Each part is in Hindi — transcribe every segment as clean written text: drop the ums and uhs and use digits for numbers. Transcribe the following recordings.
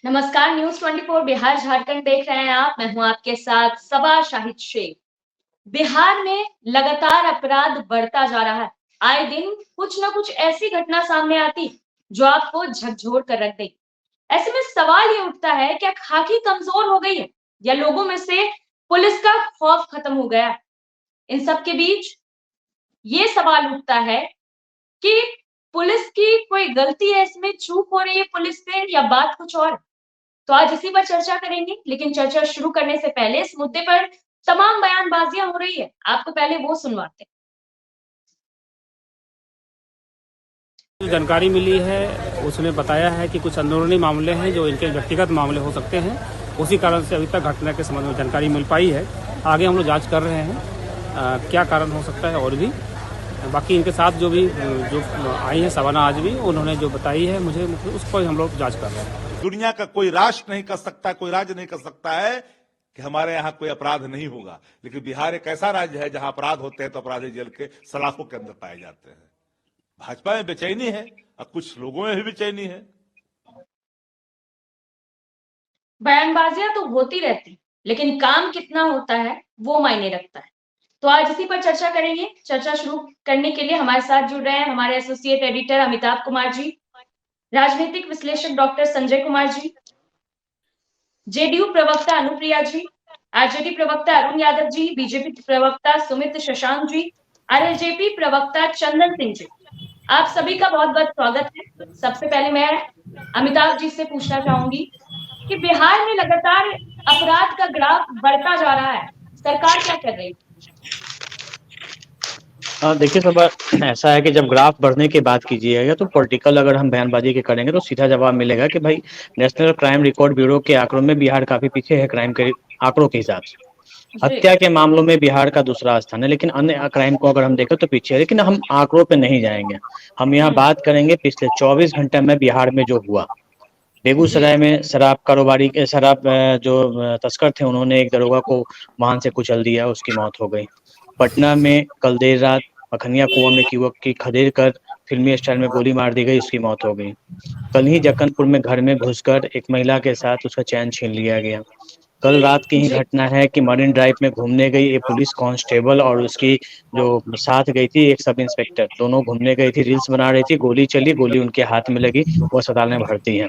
नमस्कार, न्यूज 24 बिहार झारखंड देख रहे हैं आप। मैं हूं आपके साथ सबा शाहिद शेख। बिहार में लगातार अपराध बढ़ता जा रहा है। आए दिन कुछ ना कुछ ऐसी घटना सामने आती जो आपको झकझोर कर रख देगी। ऐसे में सवाल ये उठता है, क्या खाकी कमजोर हो गई है या लोगों में से पुलिस का खौफ खत्म हो गया? इन सब के बीच ये सवाल उठता है कि पुलिस की कोई गलती है, इसमें चूक हो रही है पुलिस से, या बात कुछ और? तो आज इसी पर चर्चा करेंगे, लेकिन चर्चा शुरू करने से पहले इस मुद्दे पर तमाम बयानबाजियां हो रही है, आपको पहले वो सुनवाते हैं। जो जानकारी मिली है उसने बताया है कि कुछ अंदरूनी मामले हैं जो इनके व्यक्तिगत मामले हो सकते हैं। उसी कारण से अभी तक घटना के संबंध में जानकारी मिल पाई है। आगे हम लोग जांच कर रहे हैं क्या कारण हो सकता है। और भी बाकी इनके साथ जो आई है सवाना आज भी उन्होंने जो बताई है मुझे, उस पर हम लोग जांच कर रहे हैं। दुनिया का कोई राष्ट्र नहीं कर सकता, कोई राज्य नहीं कर सकता है कि हमारे यहाँ कोई अपराध नहीं होगा। लेकिन बिहार एक ऐसा राज्य है जहां अपराध होते हैं तो अपराधी जेल के सलाखों के अंदर पाए जाते हैं। भाजपा में बेचैनी है और कुछ लोगों में भी बेचैनी है। बयानबाजियां तो होती रहती, लेकिन काम कितना होता है वो मायने रखता है। तो आज इसी पर चर्चा करेंगे। चर्चा शुरू करने के लिए हमारे साथ जुड़ रहे हैं हमारे एसोसिएट एडिटर अमिताभ कुमार जी, राजनीतिक विश्लेषक डॉक्टर संजय कुमार जी, जेडीयू प्रवक्ता अनुप्रिया जी, आरजेडी प्रवक्ता अरुण यादव जी, बीजेपी प्रवक्ता सुमित शशांक जी, आरएलजेपी प्रवक्ता चंदन सिंह जी। आप सभी का बहुत बहुत स्वागत है। सबसे पहले मैं अमिताभ जी से पूछना चाहूंगी कि बिहार में लगातार अपराध का ग्राफ बढ़ता जा रहा है, सरकार क्या कर रही है? देखिए सब ऐसा है कि जब ग्राफ बढ़ने की बात कीजिएगा तो पॉलिटिकल अगर हम बयानबाजी के करेंगे तो सीधा जवाब मिलेगा कि भाई नेशनल क्राइम रिकॉर्ड ब्यूरो के आंकड़ों में बिहार काफी पीछे है क्राइम के आंकड़ों के हिसाब से। हत्या के मामलों में बिहार का दूसरा स्थान है, लेकिन अन्य क्राइम को अगर हम देखें तो पीछे है। लेकिन हम आंकड़ों पे नहीं जाएंगे, हम यहाँ बात करेंगे पिछले 24 घंटे में बिहार में जो हुआ। बेगूसराय में शराब जो तस्कर थे उन्होंने एक दरोगा को वाहन से कुचल दिया, उसकी मौत हो गई। पटना में कल देर रात पखनिया कुआं में युवक की खदेड़ कर फिल्मी स्टाइल में गोली मार दी गई, उसकी मौत हो गई। कल ही जक्कनपुर में घर में घुसकर एक महिला के साथ उसका चैन छीन लिया गया। कल रात की ही घटना है कि मरीन ड्राइव में घूमने गई एक पुलिस कांस्टेबल और उसकी जो साथ गई थी एक सब इंस्पेक्टर, दोनों घूमने गई थी, रील्स बना रही थी, गोली चली, गोली उनके हाथ में लगी, वो अस्पताल में भर्ती है।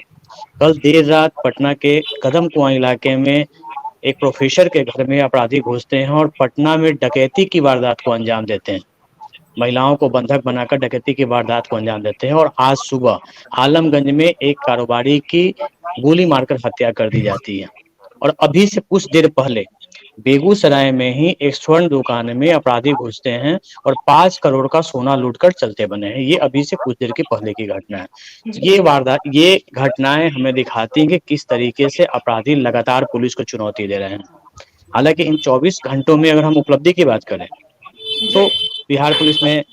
कल देर रात पटना के कदम कुआं इलाके में एक प्रोफेसर के घर में अपराधी घुसते हैं और पटना में डकैती की वारदात को अंजाम देते हैं। महिलाओं को बंधक बनाकर डकैती की वारदात को अंजाम देते हैं। और आज सुबह आलमगंज में एक कारोबारी की गोली मारकर हत्या कर दी जाती है। और अभी से कुछ देर पहले बेगूसराय में ही एक स्वर्ण दुकान में अपराधी घुसते हैं और 5 करोड़ का सोना लूटकर चलते बने हैं। ये अभी से कुछ देर की पहले की घटना है। ये घटनाएं हमें दिखाती हैं कि किस तरीके से अपराधी लगातार पुलिस को चुनौती दे रहे हैं। हालांकि इन 24 घंटों में अगर हम उपलब्धि की बात करें तो बिहार पुलिस ने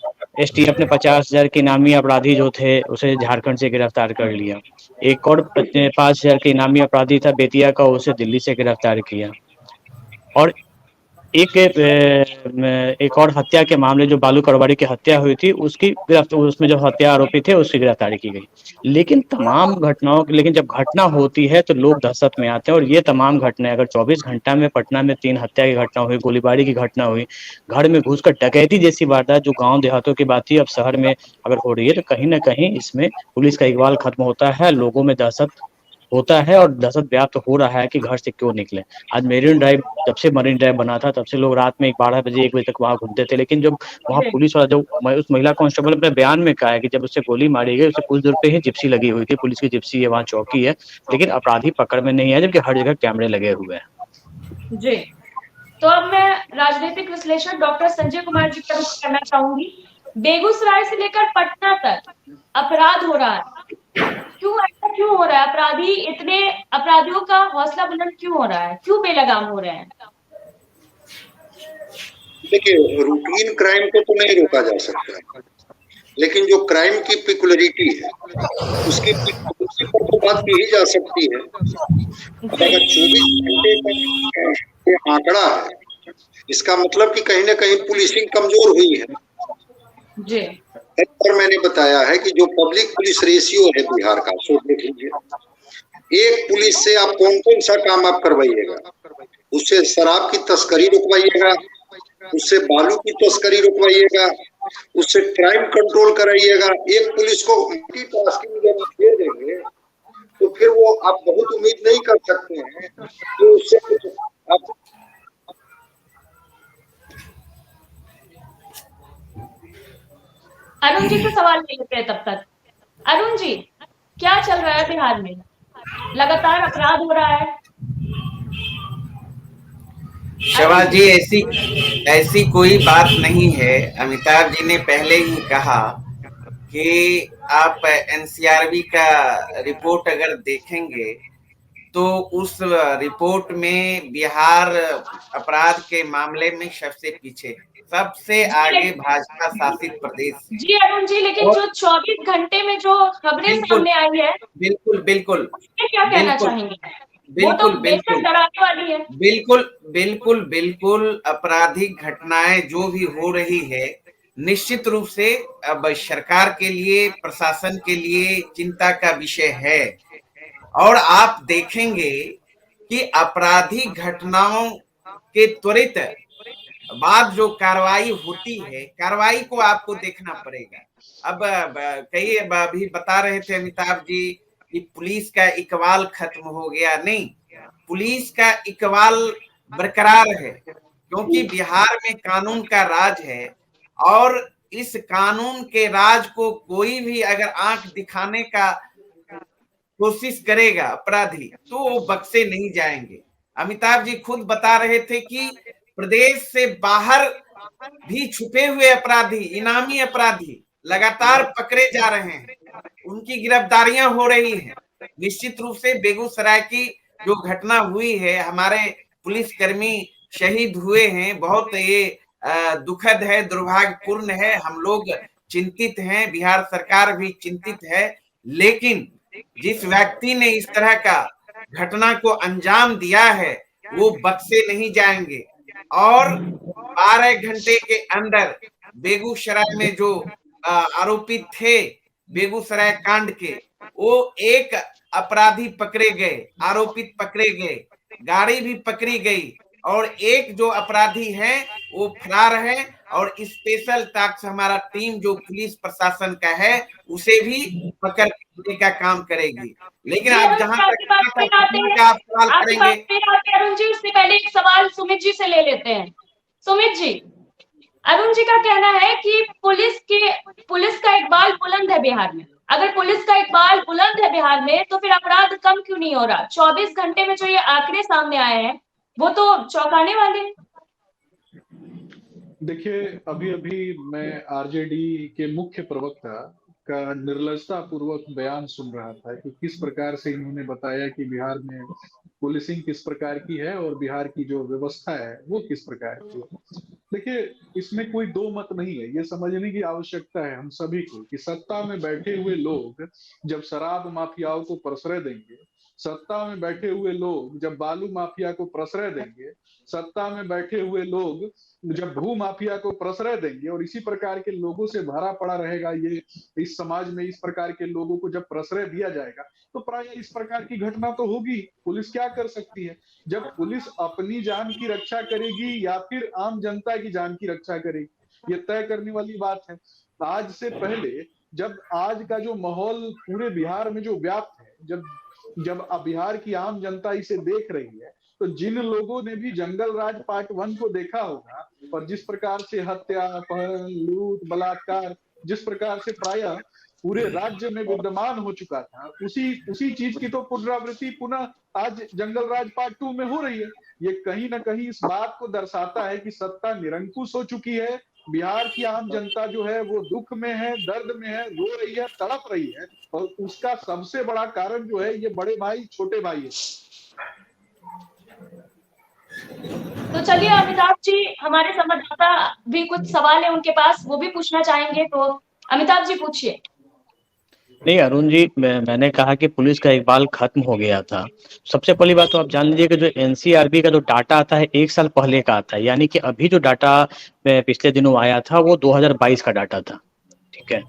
एसटीएफ ने 50,000 के इनामी अपराधी जो थे उसे झारखंड से गिरफ्तार कर लिया। एक और 5,000 के इनामी अपराधी था बेतिया का, उसे दिल्ली से गिरफ्तार किया। और एक और हत्या के मामले, जो बालू कारोबारी की हत्या हुई थी उसमें जो हत्या आरोपी थे उसकी गिरफ्तारी की गई। लेकिन जब घटना होती है तो लोग दहशत में आते हैं। और ये तमाम घटनाएं अगर 24 घंटा में पटना में 3 हत्या की घटना हुई, गोलीबारी की घटना हुई, घर में घुसकर डकैती जैसी वारदात जो गाँव देहातों की बात थी अब शहर में अगर हो रही है, तो कहीं ना कहीं इसमें पुलिस का इकबाल खत्म होता है, लोगों में दहशत होता है और दहशत व्याप्त हो रहा है कि घर से क्यों निकले। आज मरीन ड्राइव, जब से मरीन ड्राइव बना था तब से लोग रात में 12 बजे 1 बजे तक वहां घूमते थे। लेकिन जब वहां पुलिस वाला, जो उस महिला कांस्टेबल अपने बयान में कहा है कि जब उससे गोली मारी गई उससे कुछ दूर पे ही जिप्सी लगी हुई थी, पुलिस की जिप्सी है, वहाँ चौकी है, लेकिन अपराधी पकड़ में नहीं है, जबकि हर जगह कैमरे लगे हुए हैं। जी, तो अब मैं राजनीतिक विश्लेषक डॉक्टर संजय कुमार जी का रुख करना चाहूंगी। बेगूसराय से लेकर पटना तक अपराध हो रहा है, ऐसा क्यों हो रहा है? अपराधियों का हौसला बुलंद क्यों हो रहा है? क्यों बेलगाम हो रहे हैं? देखिए, रूटीन क्राइम को तो नहीं रोका जा सकता, लेकिन जो क्राइम की पिकुलरिटी है उसकी पर तो बात की ही जा सकती है। अगर 24 घंटे का ये आंकड़ा है, इसका मतलब कि कहीं ना कहीं पुलिसिंग कमजोर हुई है। जी, और मैंने बताया है कि जो पब्लिक पुलिस रेशियो है बिहार का, सो देख लीजिए, एक पुलिस से आप कौन कौन सा काम आप करवाइएगा? उससे शराब की तस्करी रुकवाइएगा, उससे बालू की तस्करी रुकवाइएगा, उससे क्राइम कंट्रोल कराइएगा। एक पुलिस को मल्टीटास्किंग जब आप दे देंगे तो फिर वो आप बहुत उम्मीद नहीं कर सकते हैं कि उससे कुछ आप। अरुण जी से सवाल ले लेते हैं तब तक। अरुण जी, क्या चल रहा है बिहार में? लगातार अपराध हो रहा है। शबाज जी, ऐसी ऐसी कोई बात नहीं है। अमिताभ जी ने पहले ही कहा कि आप एनसीआरबी का रिपोर्ट अगर देखेंगे तो उस रिपोर्ट में बिहार अपराध के मामले में सबसे पीछे है, सबसे आगे भाजपा शासित प्रदेश है। जी अरुण जी, लेकिन जो 24 घंटे में जो खबरें सामने आई है, बिल्कुल बिल्कुल उसमें क्या कहना बिल्कुल चाहेंगे? वो तो बेशक डराने वाली है। बिल्कुल बिल्कुल बिल्कुल आपराधिक घटनाएं जो भी हो रही है, निश्चित रूप से अब सरकार के लिए, प्रशासन के लिए चिंता का विषय है। और आप देखेंगे कि आपराधिक घटनाओं के त्वरित बाद जो कार्रवाई होती है, कार्रवाई को आपको देखना पड़ेगा। अब कई अभी बता रहे थे अमिताभ जी कि पुलिस का इकबाल खत्म हो गया। नहीं, पुलिस का इकबाल बरकरार है, क्योंकि बिहार में कानून का राज है और इस कानून के राज को कोई भी अगर आंख दिखाने का कोशिश करेगा अपराधी, तो वो बख्शे नहीं जाएंगे। अमिताभ जी खुद बता रहे थे कि प्रदेश से बाहर भी छुपे हुए अपराधी, इनामी अपराधी लगातार पकड़े जा रहे हैं, उनकी गिरफ्तारियां हो रही हैं। निश्चित रूप से बेगूसराय की जो घटना हुई है, हमारे पुलिसकर्मी शहीद हुए हैं, बहुत ये दुखद है, दुर्भाग्यपूर्ण है। हम लोग चिंतित हैं, बिहार सरकार भी चिंतित है, लेकिन जिस व्यक्ति ने इस तरह का घटना को अंजाम दिया है वो बख्शे नहीं जाएंगे। और 12 घंटे के अंदर बेगूसराय में जो आरोपित थे बेगूसराय कांड के, वो एक अपराधी पकड़े गए, आरोपित पकड़े गए, गाड़ी भी पकड़ी गई और एक जो अपराधी है वो फरार है। और स्पेशल टास्क हमारा टीम जो पुलिस प्रशासन का है उसे भी पकड़ने का काम करेगी। लेकिन आप जहां तक आप सवाल करेंगे, अरुण जी, उससे पहले एक सवाल सुमित जी से ले लेते हैं। सुमित जी, अरुण जी का कहना है कि पुलिस का इकबाल बुलंद है बिहार में। अगर पुलिस का इकबाल बुलंद है बिहार में तो फिर अपराध कम क्यों नहीं हो रहा? 24 घंटे में जो ये आंकड़े सामने आए हैं वो तो चौंकाने वाले हैं। देखिए, अभी अभी मैं आरजेडी के मुख्य प्रवक्ता का निर्लजता पूर्वक बयान सुन रहा था कि किस प्रकार से इन्होंने बताया कि बिहार में पुलिसिंग किस प्रकार की है और बिहार की जो व्यवस्था है वो किस प्रकार की है। देखिए, इसमें कोई दो मत नहीं है। ये समझने की आवश्यकता है हम सभी को कि सत्ता में बैठे हुए लोग जब शराब माफियाओं को प्रश्रय देंगे, सत्ता में बैठे हुए लोग जब बालू माफिया को प्रश्रय देंगे, सत्ता में बैठे हुए लोग जब भू माफिया को प्रश्रय देंगे और इसी प्रकार के लोगों से भरा पड़ा रहेगा ये इस समाज में, इस प्रकार के लोगों को जब प्रश्रय दिया जाएगा तो प्राय इस प्रकार की घटना तो होगी। पुलिस क्या कर सकती है? जब पुलिस अपनी जान की रक्षा करेगी या फिर आम जनता की जान की रक्षा करेगी, ये तय करने वाली बात है। आज से पहले जब आज का जो माहौल पूरे बिहार में जो व्याप्त है, जब बिहार की आम जनता इसे देख रही है, तो जिन लोगों ने भी जंगल राज पार्ट 1 को देखा होगा और जिस प्रकार से हत्या, अपहरण, लूट, बलात्कार जिस प्रकार से प्रायः पूरे राज्य में विद्यमान हो चुका था, उसी चीज की तो पुनरावृत्ति पुनः आज जंगल राज पार्ट 2 में हो रही है। ये कहीं ना कहीं इस बात को दर्शाता है कि सत्ता निरंकुश हो चुकी है। बिहार की आम जनता जो है वो दुख में है, दर्द में है, रो रही है, तड़प रही है और उसका सबसे बड़ा कारण जो है ये बड़े भाई छोटे भाई है। तो चलिए अमिताभ जी, हमारे संवाददाता भी कुछ सवाल है उनके पास, वो भी पूछना चाहेंगे, तो अमिताभ जी पूछिए। नहीं अरुण जी, मैंने कहा कि पुलिस का इकबाल खत्म हो गया था। सबसे पहली बात तो आप जान लीजिए कि जो एनसीआरबी का जो डाटा आता है 1 साल पहले का आता है, यानी कि अभी जो डाटा पिछले दिनों आया था वो 2022 का डाटा था। ठीक है,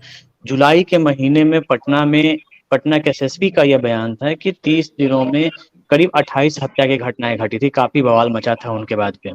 जुलाई के महीने में पटना में पटना के एसएसपी का यह बयान था कि 30 दिनों में करीब 28 हत्या की घटनाएं घटी थी, काफी बवाल मचा था उनके बाद पे।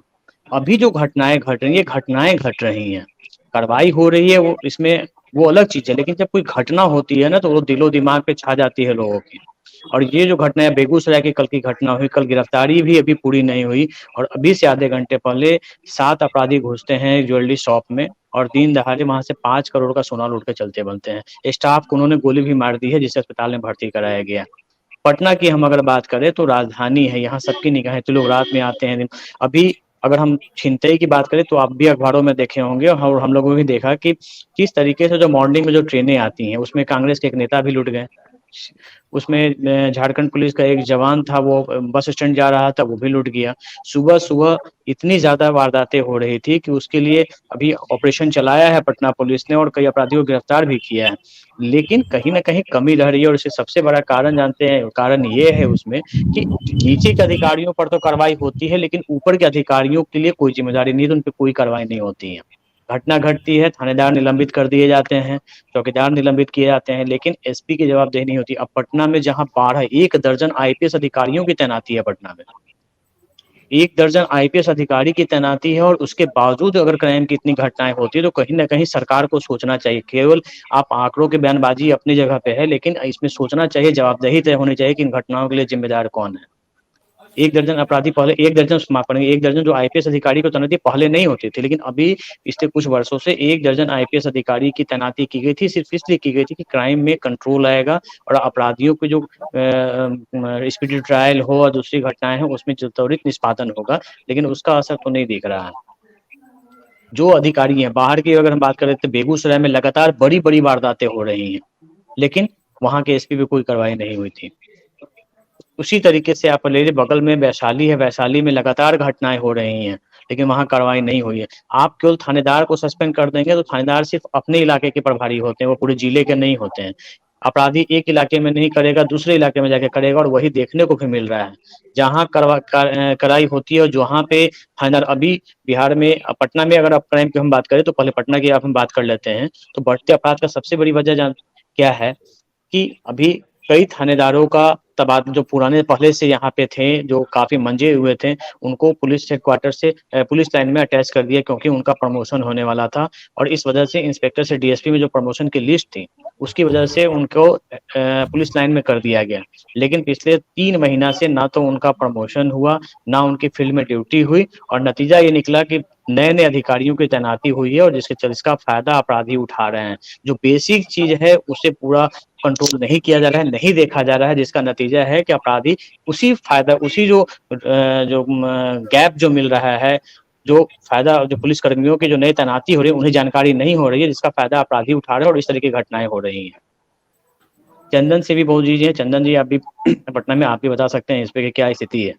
अभी जो घटनाएं घट रही है, घटनाएं घट रही हैं, कार्रवाई हो रही है, वो इसमें वो अलग चीज है, लेकिन जब कोई घटना होती है ना तो वो दिलो दिमाग पे छा जाती है लोगों की। और ये जो घटना है बेगूसराय की, कल की घटना हुई, कल गिरफ्तारी भी अभी पूरी नहीं हुई, और अभी से आधे घंटे पहले 7 अपराधी घुसते हैं ज्वेलरी शॉप में और दिन दहाड़े वहां से 5 करोड़ का सोना लूट के चलते बनते हैं। स्टाफ को उन्होंने गोली भी मार दी है, जिसे अस्पताल में भर्ती कराया गया। पटना की हम अगर बात करें तो राजधानी है, यहाँ सबकी निगाहें, तो लोग रात में आते हैं। अभी अगर हम छिनतई की बात करें तो आप भी अखबारों में देखे होंगे और हम लोगों ने भी देखा कि किस तरीके से जो मॉर्निंग में जो ट्रेनें आती हैं उसमें कांग्रेस के एक नेता भी लुट गए। उसमें झारखंड पुलिस का एक जवान था, वो बस स्टैंड जा रहा था, वो भी लुट गया। सुबह सुबह इतनी ज्यादा वारदातें हो रही थी कि उसके लिए अभी ऑपरेशन चलाया है पटना पुलिस ने और कई अपराधियों को गिरफ्तार भी किया है, लेकिन कहीं ना कहीं कमी रह रही है। और इससे सबसे बड़ा कारण जानते हैं, कारण ये है उसमें कि नीचे के अधिकारियों पर तो कार्रवाई होती है, लेकिन ऊपर के अधिकारियों के लिए कोई जिम्मेदारी नहीं है, तो उन पर कोई कार्रवाई नहीं होती है। घटना घटती है, थानेदार निलंबित कर दिए जाते हैं, चौकीदार निलंबित किए जाते हैं, लेकिन एसपी की जवाबदेही नहीं होती। अब पटना में जहां 1 दर्जन आईपीएस अधिकारियों की तैनाती है, पटना में 1 दर्जन आईपीएस अधिकारी की तैनाती है, और उसके बावजूद अगर क्राइम की इतनी घटनाएं होती है तो कहीं ना कहीं सरकार को सोचना चाहिए। केवल आप आंकड़ों की बयानबाजी अपनी जगह पे है, लेकिन इसमें सोचना चाहिए, जवाबदेही तय होनी चाहिए कि इन घटनाओं के लिए जिम्मेदार कौन है। 1 दर्जन अपराधी पहले, 1 दर्जन माफ करेंगे, 1 दर्जन जो आईपीएस अधिकारी को तैनाती पहले नहीं होती थी, लेकिन अभी पिछले कुछ वर्षों से 1 दर्जन आईपीएस अधिकारी की तैनाती की गई थी, सिर्फ इसलिए की गई थी कि क्राइम में कंट्रोल आएगा और अपराधियों के जो स्पीडी ट्रायल हो और दूसरी घटनाएं हैं उसमें जो त्वरित निष्पादन होगा, लेकिन उसका असर तो नहीं दिख रहा है। जो अधिकारी हैं बाहर की, अगर हम बात करें तो बेगूसराय में लगातार बड़ी बड़ी वारदातें हो रही हैं, लेकिन वहां के एसपी पे कोई कार्रवाई नहीं हुई थी। उसी तरीके से आप ले लीजिए, बगल में वैशाली है, वैशाली में लगातार घटनाएं हो रही हैं, लेकिन वहां कार्रवाई नहीं हुई है। आप केवल थानेदार को सस्पेंड कर देंगे तो थानेदार सिर्फ अपने इलाके के प्रभारी होते हैं, वो पूरे जिले के नहीं होते हैं। अपराधी एक इलाके में नहीं करेगा, दूसरे इलाके में जाके करेगा, और वही देखने को भी मिल रहा है। जहाँ कराई होती है और जहाँ पे थानेदार, अभी बिहार में पटना में अगर आप क्राइम की हम बात करें तो पहले पटना की आप हम बात कर लेते हैं, तो बढ़ते अपराध का सबसे बड़ी वजह क्या है कि अभी कई थानेदारों का तबादला, जो पुराने पहले से यहाँ पे थे, जो काफी मंजे हुए थे, उनको पुलिस हेडक्वार्टर से पुलिस लाइन में अटैच कर दिया, क्योंकि उनका प्रमोशन होने वाला था। और इस वजह से इंस्पेक्टर से डीएसपी में जो प्रमोशन की लिस्ट थी, उसकी वजह से उनको पुलिस लाइन में कर दिया गया। लेकिन पिछले 3 महीना से ना तो उनका प्रमोशन हुआ, ना उनकी फील्ड में ड्यूटी हुई, और नतीजा ये निकला कि नए नए अधिकारियों की तैनाती हुई है, और जिसका फायदा अपराधी उठा रहे हैं। जो बेसिक चीज है उसे पूरा कंट्रोल नहीं किया जा रहा है, नहीं देखा जा रहा है, जिसका नतीजा है कि अपराधी उसी फायदा, उसी जो गैप जो मिल रहा है, जो फायदा, जो पुलिस कर्मियों की जो नई तैनाती हो रही है उन्हें जानकारी नहीं हो रही है, जिसका फायदा अपराधी उठा रहे हैं, और इस तरह की घटनाएं हो रही हैं। चंदन से भी बहुत चीजें हैं, चंदन जी आप भी पटना में आप भी बता सकते हैं इस पे कि क्या स्थिति है।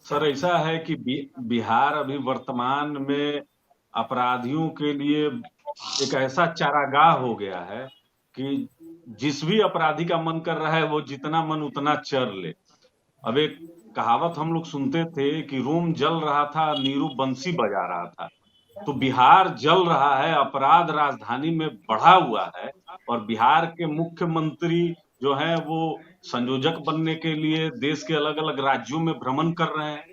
सर ऐसा है कि बिहार अभी वर्तमान में अपराधियों के लिए एक ऐसा चारागाह हो गया है कि जिस भी अपराधी का मन कर रहा है वो जितना मन उतना चर ले। अब एक कहावत हम लोग सुनते थे कि रोम जल रहा था, नीरू बंसी बजा रहा था। तो बिहार जल रहा है, अपराध राजधानी में बढ़ा हुआ है, और बिहार के मुख्यमंत्री जो हैं वो संयोजक बनने के लिए देश के अलग अलग राज्यों में भ्रमण कर रहे हैं।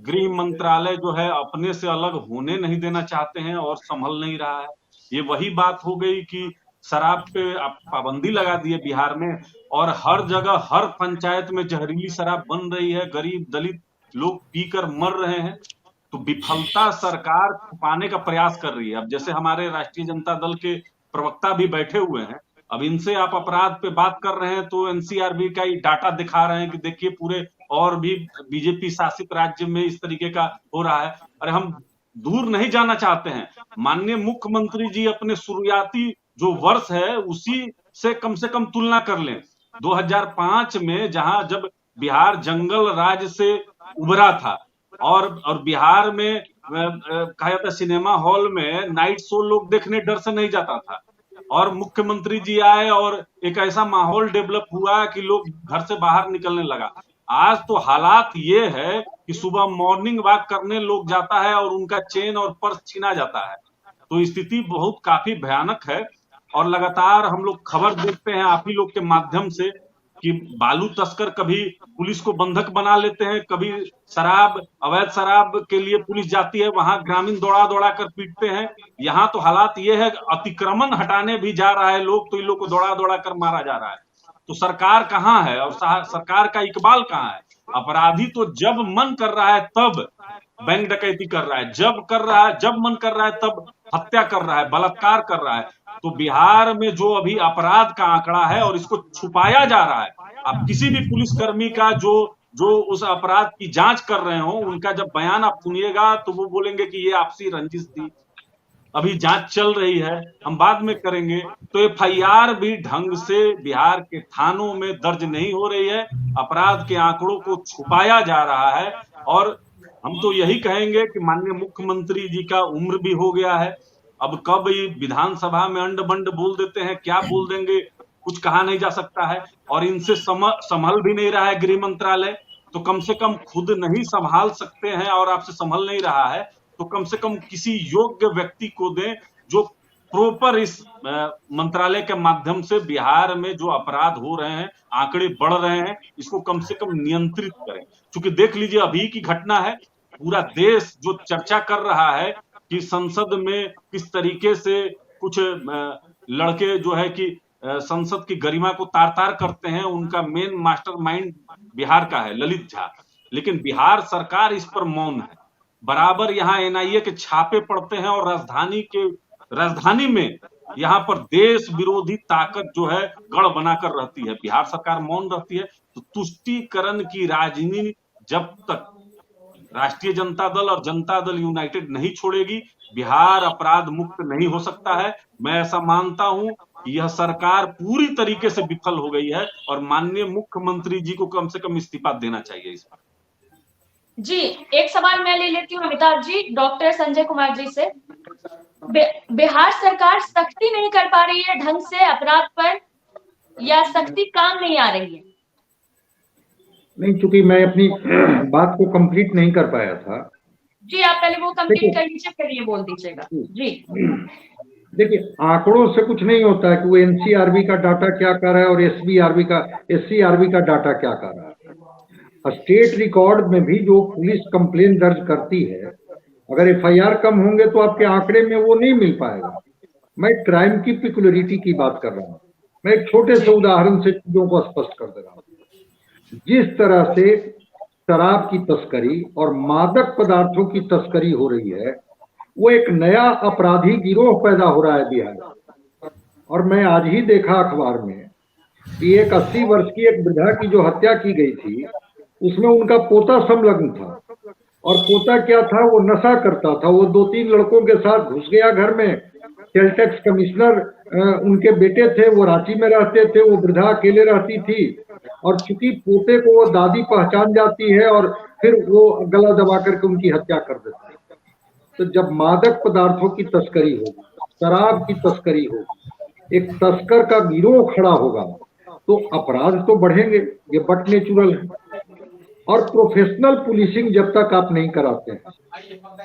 गृह मंत्रालय जो है अपने से अलग होने नहीं देना चाहते हैं और संभल नहीं रहा है। ये वही बात हो गई कि शराब पे पाबंदी लगा दी है बिहार में, और हर जगह हर पंचायत में जहरीली शराब बन रही है, गरीब दलित लोग पीकर मर रहे हैं। तो विफलता सरकार पाने का प्रयास कर रही है। अब जैसे हमारे राष्ट्रीय जनता दल के प्रवक्ता भी बैठे हुए हैं, अब इनसे आप अपराध पे बात कर रहे हैं तो एनसीआरबी का ही डाटा दिखा रहे हैं कि देखिए पूरे और भी बीजेपी शासित राज्य में इस तरीके का हो रहा है। अरे हम दूर नहीं जाना चाहते हैं, माननीय मुख्यमंत्री जी अपने शुरुआती जो वर्ष है उसी से कम तुलना कर लें। 2005 में जहां जब बिहार जंगल राज से उभरा था, और बिहार में कहा जाता सिनेमा हॉल में नाइट शो लोग देखने डर से नहीं जाता था, और मुख्यमंत्री जी आए और एक ऐसा माहौल डेवलप हुआ कि लोग घर से बाहर निकलने लगा। आज तो हालात ये है कि सुबह मॉर्निंग वॉक करने लोग जाता है और उनका चेन और पर्स छीना जाता है। तो स्थिति बहुत काफी भयानक है, और लगातार हम लोग खबर देखते हैं आप ही लोग के माध्यम से कि बालू तस्कर कभी पुलिस को बंधक बना लेते हैं, कभी शराब, अवैध शराब के लिए पुलिस जाती है, वहां ग्रामीण दौड़ा दौड़ा कर पीटते हैं। यहाँ तो हालात ये है, अतिक्रमण हटाने भी जा रहा है लोग तो इन लोग को दौड़ा दौड़ा कर मारा जा रहा है। तो सरकार कहाँ है और सरकार का इकबाल कहाँ है? अपराधी तो जब मन कर रहा है तब बैंक डकैती कर रहा है, जब मन कर रहा है तब हत्या कर रहा है, बलात्कार कर रहा है। तो बिहार में जो अभी अपराध का आंकड़ा है और इसको छुपाया जा रहा है, आप किसी भी पुलिसकर्मी का जो उस अपराध की जांच कर रहे हो उनका जब बयान आप सुनिएगा तो वो बोलेंगे कि ये आपसी रंजिश थी, अभी जांच चल रही है, हम बाद में करेंगे। तो एफआईआर भी ढंग से बिहार के थानों में दर्ज नहीं हो रही है, अपराध के आंकड़ों को छुपाया जा रहा है। और हम तो यही कहेंगे कि माननीय मुख्यमंत्री जी का उम्र भी हो गया है, अब कब ये विधानसभा में अंड बंड बोल देते हैं, क्या बोल देंगे कुछ कहा नहीं जा सकता है। और इनसे संभल भी नहीं रहा है गृह मंत्रालय, तो कम से कम खुद नहीं संभाल सकते हैं और आपसे संभल नहीं रहा है तो कम से कम किसी योग्य व्यक्ति को दें जो प्रॉपर इस मंत्रालय के माध्यम से बिहार में जो अपराध हो रहे हैं, आंकड़े बढ़ रहे हैं, इसको कम से कम नियंत्रित करें। क्योंकि देख लीजिए अभी की घटना है, पूरा देश जो चर्चा कर रहा है कि संसद में किस तरीके से कुछ लड़के जो है कि संसद की गरिमा को तार तार करते हैं, उनका मेन मास्टरमाइंड बिहार का है ललित झा, लेकिन बिहार सरकार इस पर मौन है। बराबर यहाँ एनआईए के छापे पड़ते हैं और राजधानी में यहाँ पर देश विरोधी ताकत जो है गढ़ बनाकर रहती है, बिहार सरकार मौन रहती है। तो तुष्टीकरण की राजनीति जब तक राष्ट्रीय जनता दल और जनता दल यूनाइटेड नहीं छोड़ेगी, बिहार अपराध मुक्त नहीं हो सकता है। मैं ऐसा मानता हूं कि यह सरकार पूरी तरीके से विफल हो गई है और माननीय मुख्यमंत्री जी को कम से कम इस्तीफा देना चाहिए इस पर। जी, एक सवाल मैं ले लेती हूँ अमिताभ जी, डॉक्टर संजय कुमार जी से। बिहार सरकार सख्ती नहीं कर पा रही है ढंग से अपराध पर, या सख्ती काम नहीं आ रही है? नहीं, चूंकि मैं अपनी बात को कंप्लीट नहीं कर पाया था। जी, आप पहले वो कंप्लीट कर लीजिए फिर ये बोल दीजिएगा। जी देखिए, आंकड़ों से कुछ नहीं होता है कि वो एनसीआरबी का डाटा क्या कर रहा है और एससीआरबी का डाटा क्या कर रहा है। स्टेट रिकॉर्ड में भी जो पुलिस कंप्लेन दर्ज करती है, अगर एफआईआर कम होंगे तो आपके आंकड़े में वो नहीं मिल पाएगा। मैं क्राइम की पिकुलरिटी की बात कर रहा हूँ। मैं एक छोटे से उदाहरण से चीजों को स्पष्ट कर दे रहा हूँ। जिस तरह से शराब की तस्करी और मादक पदार्थों की तस्करी हो रही है, वो एक नया अपराधी गिरोह पैदा हो रहा है बिहार। और मैं आज ही देखा अखबार में कि एक 80 वर्ष की एक वृद्धा की जो हत्या की गई थी, उसमें उनका पोता संलग्न था। और पोता क्या था, वो नशा करता था। वो 2-3 लड़कों के साथ घुस गया घर में। सेल टैक्स कमिश्नर उनके बेटे थे, वो रांची में रहते थे, वो वृद्धा अकेले रहती थी। और चूंकि पोते को वो दादी पहचान जाती है और फिर वो गला दबा करके उनकी हत्या कर देती है। तो जब मादक पदार्थों की तस्करी होगी, शराब की तस्करी होगी, एक तस्कर का गिरोह खड़ा होगा, तो अपराध तो बढ़ेंगे, ये बट नेचुरल है। और प्रोफेशनल पुलिसिंग जब तक आप नहीं कराते हैं,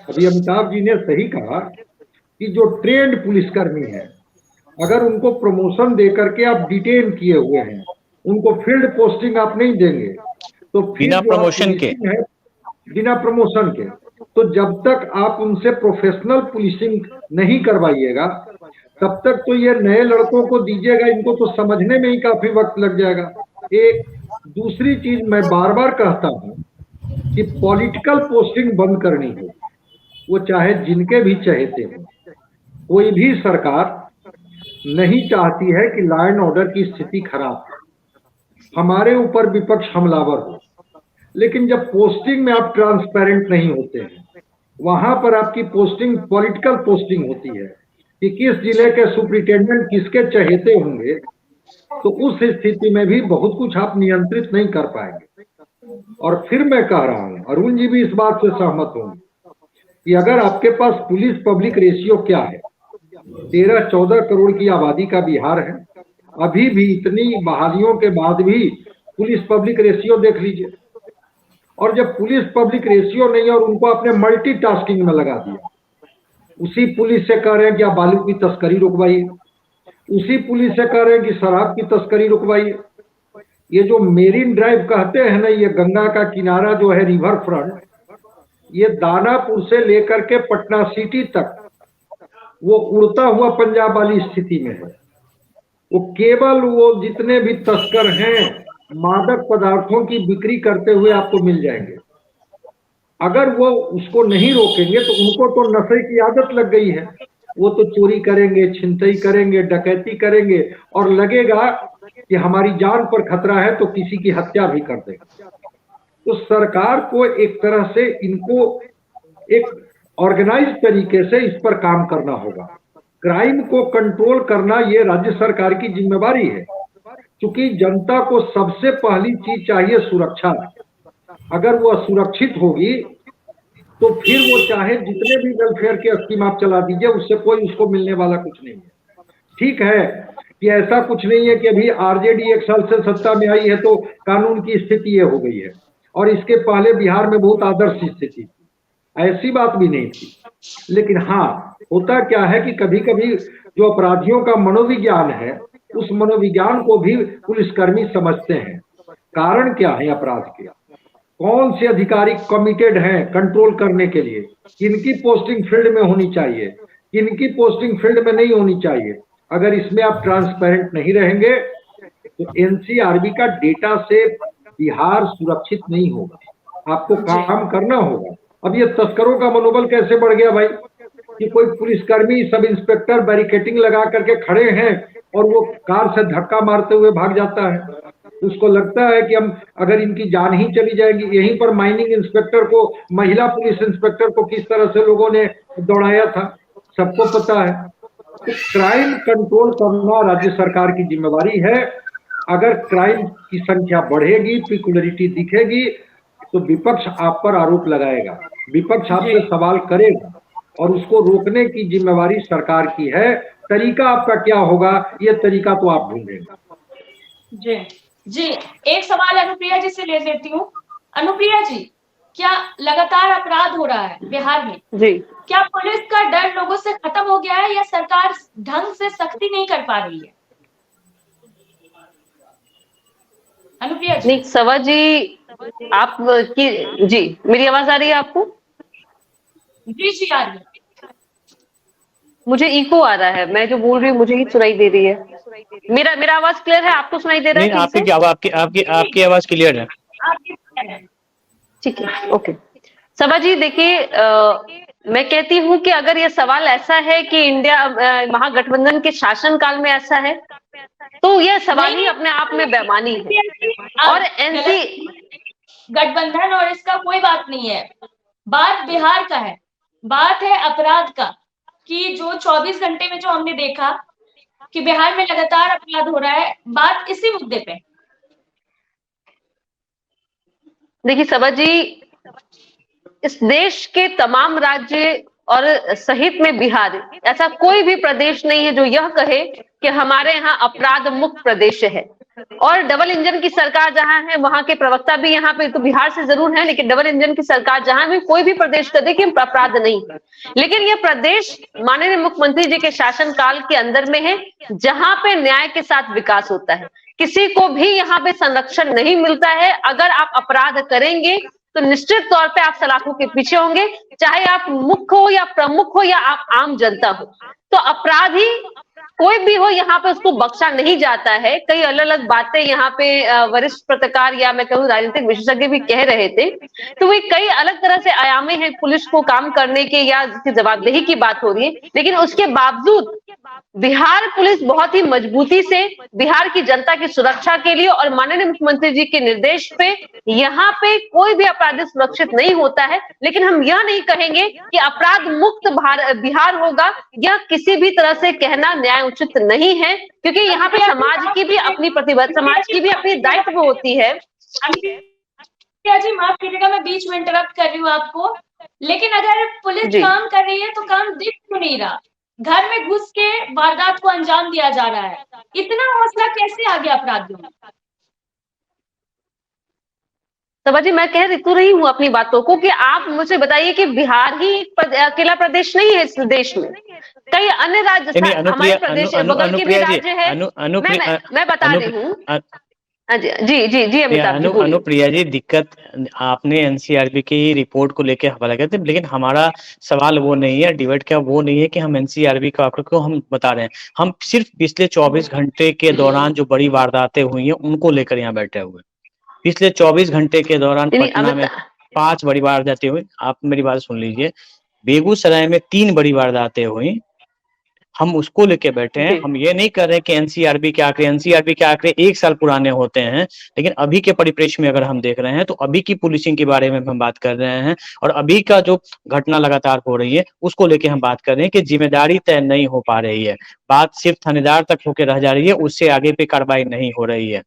अभी अमिताभ जी ने सही कहा कि जो ट्रेंड पुलिसकर्मी है, अगर उनको प्रमोशन दे करके आप डिटेन किए हुए हैं, उनको फील्ड पोस्टिंग आप नहीं देंगे, तो बिना प्रमोशन के, तो जब तक आप उनसे प्रोफेशनल पुलिसिंग नहीं करवाइएगा, तब तक तो ये नए लड़कों को दीजिएगा, इनको तो समझने में ही काफी वक्त लग जाएगा। एक दूसरी चीज मैं बार बार कहता हूं कि पॉलिटिकल पोस्टिंग बंद करनी है, वो चाहे जिनके भी चहेते हो। कोई भी सरकार नहीं चाहती है कि लॉ एंड ऑर्डर की स्थिति खराब हो, हमारे ऊपर विपक्ष हमलावर हो। लेकिन जब पोस्टिंग में आप ट्रांसपेरेंट नहीं होते हैं, वहां पर आपकी पोस्टिंग पॉलिटिकल पोस्टिंग होती है कि किस जिले के सुपरिटेंडेंट किसके चहेते होंगे, तो उस स्थिति में भी बहुत कुछ आप नियंत्रित नहीं कर पाएंगे। और फिर मैं कह रहा हूं, अरुण जी भी इस बात से सहमत होंगे कि अगर आपके पास पुलिस पब्लिक रेशियो क्या है, 13-14 करोड़ की आबादी का बिहार है, अभी भी इतनी बहालियों के बाद भी पुलिस पब्लिक रेशियो देख लीजिए। और जब पुलिस पब्लिक रेशियो नहीं है और उनको आपने मल्टीटास्किंग में लगा दिया, उसी पुलिस से कह रहे हैं कि आप बालू की तस्करी रुकवाइए, उसी पुलिस से कह रहे हैं कि शराब की तस्करी रुकवाइए। ये जो मेरीन ड्राइव कहते हैं ना, ये गंगा का किनारा जो है, रिवर फ्रंट, ये दानापुर से लेकर के पटना सिटी तक वो उड़ता हुआ पंजाब वाली स्थिति में है। वो केवल वो जितने भी तस्कर हैं मादक पदार्थों की बिक्री करते हुए आपको मिल जाएंगे। अगर वो उसको नहीं रोकेंगे तो उनको तो नशे की आदत लग गई है, वो तो चोरी करेंगे, छिनतई करेंगे, डकैती करेंगे, और लगेगा कि हमारी जान पर खतरा है तो किसी की हत्या भी कर देंगे। तो सरकार को एक तरह से इनको एक ऑर्गेनाइज तरीके से इस पर काम करना होगा। क्राइम को कंट्रोल करना ये राज्य सरकार की जिम्मेवारी है, क्योंकि जनता को सबसे पहली चीज चाहिए सुरक्षा। अगर वो असुरक्षित होगी तो फिर वो चाहे जितने भी वेलफेयर के स्कीम आप चला दीजिए, उससे कोई उसको मिलने वाला कुछ नहीं है। ठीक है कि ऐसा कुछ नहीं है कि अभी आरजेडी 1 साल से सत्ता में आई है तो कानून की स्थिति ये हो गई है, और इसके पहले बिहार में बहुत आदर्श स्थिति थी, ऐसी बात भी नहीं थी। लेकिन हाँ, होता क्या है कि कभी कभी जो अपराधियों का मनोविज्ञान है, उस मनोविज्ञान को भी पुलिसकर्मी समझते हैं। कारण क्या है अपराध के, कौन से अधिकारी कमिटेड हैं कंट्रोल करने के लिए, किनकी पोस्टिंग फील्ड में होनी चाहिए, किनकी पोस्टिंग फील्ड में नहीं होनी चाहिए। अगर इसमें आप ट्रांसपेरेंट नहीं रहेंगे तो एनसीआरबी का डेटा से बिहार सुरक्षित नहीं होगा, आपको काम करना होगा। अब ये तस्करों का मनोबल कैसे बढ़ गया भाई, कि कोई पुलिसकर्मी सब इंस्पेक्टर बैरिकेटिंग लगा करके खड़े हैं और वो कार से धक्का मारते हुए भाग जाता है। उसको लगता है कि हम अगर इनकी जान ही चली जाएगी। यहीं पर माइनिंग इंस्पेक्टर को, महिला पुलिस इंस्पेक्टर को किस तरह से लोगों ने दौड़ाया था, सबको पता है। तो क्राइम कंट्रोल करना राज्य सरकार की जिम्मेवारी है। अगर क्राइम की संख्या बढ़ेगी, पिकुलरिटी दिखेगी, तो विपक्ष आप पर आरोप लगाएगा, विपक्ष आपसे सवाल करेगा, और उसको रोकने की जिम्मेवारी सरकार की है। तरीका आपका क्या होगा, ये तरीका तो आप ढूंढेंगे। जी, एक सवाल अनुप्रिया जी से ले लेती हूँ। अनुप्रिया जी, क्या लगातार अपराध हो रहा है बिहार में? जी, क्या पुलिस का डर लोगों से खत्म हो गया है, या सरकार ढंग से सख्ती नहीं कर पा रही है? अनुप्रिया जी। नहीं, सवा जी, आप की जी, मेरी आवाज आ रही है आपको? जी आ रही है। मुझे इको आ रहा है, मैं जो बोल रही हूँ मुझे ही सुनाई दे रही है। मेरा आवाज क्लियर है? आपको सुनाई दे रहा है? नहीं, आपकी आवाज क्लियर है। ठीक है, ओके। सभा जी देखिए, मैं कहती हूँ कि अगर ये सवाल ऐसा है कि इंडिया महागठबंधन के शासन काल में ऐसा है, तो यह सवाल ही अपने आप में बेईमानी है। और एनसी गठबंधन और इसका कोई बात नहीं है, बात बिहार का है, बात है अपराध का, कि जो 24 घंटे में जो हमने देखा कि बिहार में लगातार अपराध हो रहा है, बात इसी मुद्दे पे। देखिए सभा जी, इस देश के तमाम राज्य और सहित में बिहार, ऐसा कोई भी प्रदेश नहीं है जो यह कहे कि हमारे यहाँ अपराध मुक्त प्रदेश है। और डबल इंजन की सरकार जहां है, वहां के प्रवक्ता भी यहाँ पे तो बिहार से जरूर है, लेकिन डबल इंजन की सरकार जहां भी, कोई भी प्रदेश कर दे कि अपराध नहीं है। लेकिन यह प्रदेश माननीय मुख्यमंत्री जी के शासन काल के अंदर में है, जहां पे न्याय के साथ विकास होता है, किसी को भी यहाँ पे संरक्षण नहीं मिलता है। अगर आप अपराध करेंगे तो निश्चित तौर पे आप सलाखों के पीछे होंगे, चाहे आप मुख्य हो या प्रमुख हो या आप आम जनता हो। तो अपराधी कोई भी हो, यहाँ पे उसको बख्शा नहीं जाता है। कई अलग अलग बातें यहाँ पे वरिष्ठ पत्रकार या मैं कहूँ राजनीतिक विशेषज्ञ भी कह रहे थे, तो वे कई अलग तरह से आयामे हैं पुलिस को काम करने के या जवाबदेही की बात हो रही है। लेकिन उसके बावजूद बिहार पुलिस बहुत ही मजबूती से बिहार की जनता की सुरक्षा के लिए और माननीय मुख्यमंत्री जी के निर्देश पे यहाँ पे कोई भी अपराधी सुरक्षित नहीं होता है। लेकिन हम यह नहीं कहेंगे कि अपराध मुक्त बिहार होगा, यह किसी भी तरह से कहना न्याय उचित नहीं है, क्योंकि यहाँ पे समाज की भी अपनी प्रतिबद्धता, समाज की भी अपनी दायित्व होती है। जी माफ कीजिएगा, मैं बीच में इंटरप्ट कर रही हूँ आपको, लेकिन अगर पुलिस काम कर रही है तो काम दिख क्यों नहीं रहा? घर में घुस के वारदात को अंजाम दिया जा रहा है, इतना हौसला कैसे आ गया अपराधियों में? सभा जी, मैं कह रही हूँ अपनी बातों को कि आप मुझे बताइए कि बिहार ही अकेला प्रदेश नहीं है इस देश में, कई अन्य राज्य, नहीं हमारे प्रदेश बगल के भी अनुप्रिया जी, राज्य है। मैं बता रही हूँ। हाँ जी जी जी जी, नहीं, अमिताभ जी बोलिए। अनुप्रिया जी, दिक्कत आपने एनसीआरबी की रिपोर्ट को लेके हवाला करते, लेकिन हमारा सवाल वो नहीं है, डिबेट का वो नहीं है कि हम एनसीआरबी का आंकड़ों को हम बता रहे हैं। हम सिर्फ पिछले 24 घंटे के दौरान जो बड़ी वारदातें हुई हैं उनको लेकर यहाँ बैठे हुए। पिछले 24 घंटे के दौरान नहीं, पटना में 5 बड़ी वारदातें हुई। आप मेरी बात सुन लीजिए। बेगूसराय में 3 बड़ी वारदातें हुई, हम उसको लेके बैठे हैं। हम ये नहीं कर रहे कि एनसीआरबी के आंकड़े 1 साल पुराने होते हैं, लेकिन अभी के परिप्रेक्ष्य में अगर हम देख रहे हैं तो अभी की पुलिसिंग के बारे में हम बात कर रहे हैं, और अभी का जो घटना लगातार हो रही है उसको लेके हम बात कर रहे हैं कि जिम्मेदारी तय नहीं हो पा रही है। बात सिर्फ थानेदार तक होकर रह जा रही है, उससे आगे पे कार्रवाई नहीं हो रही है।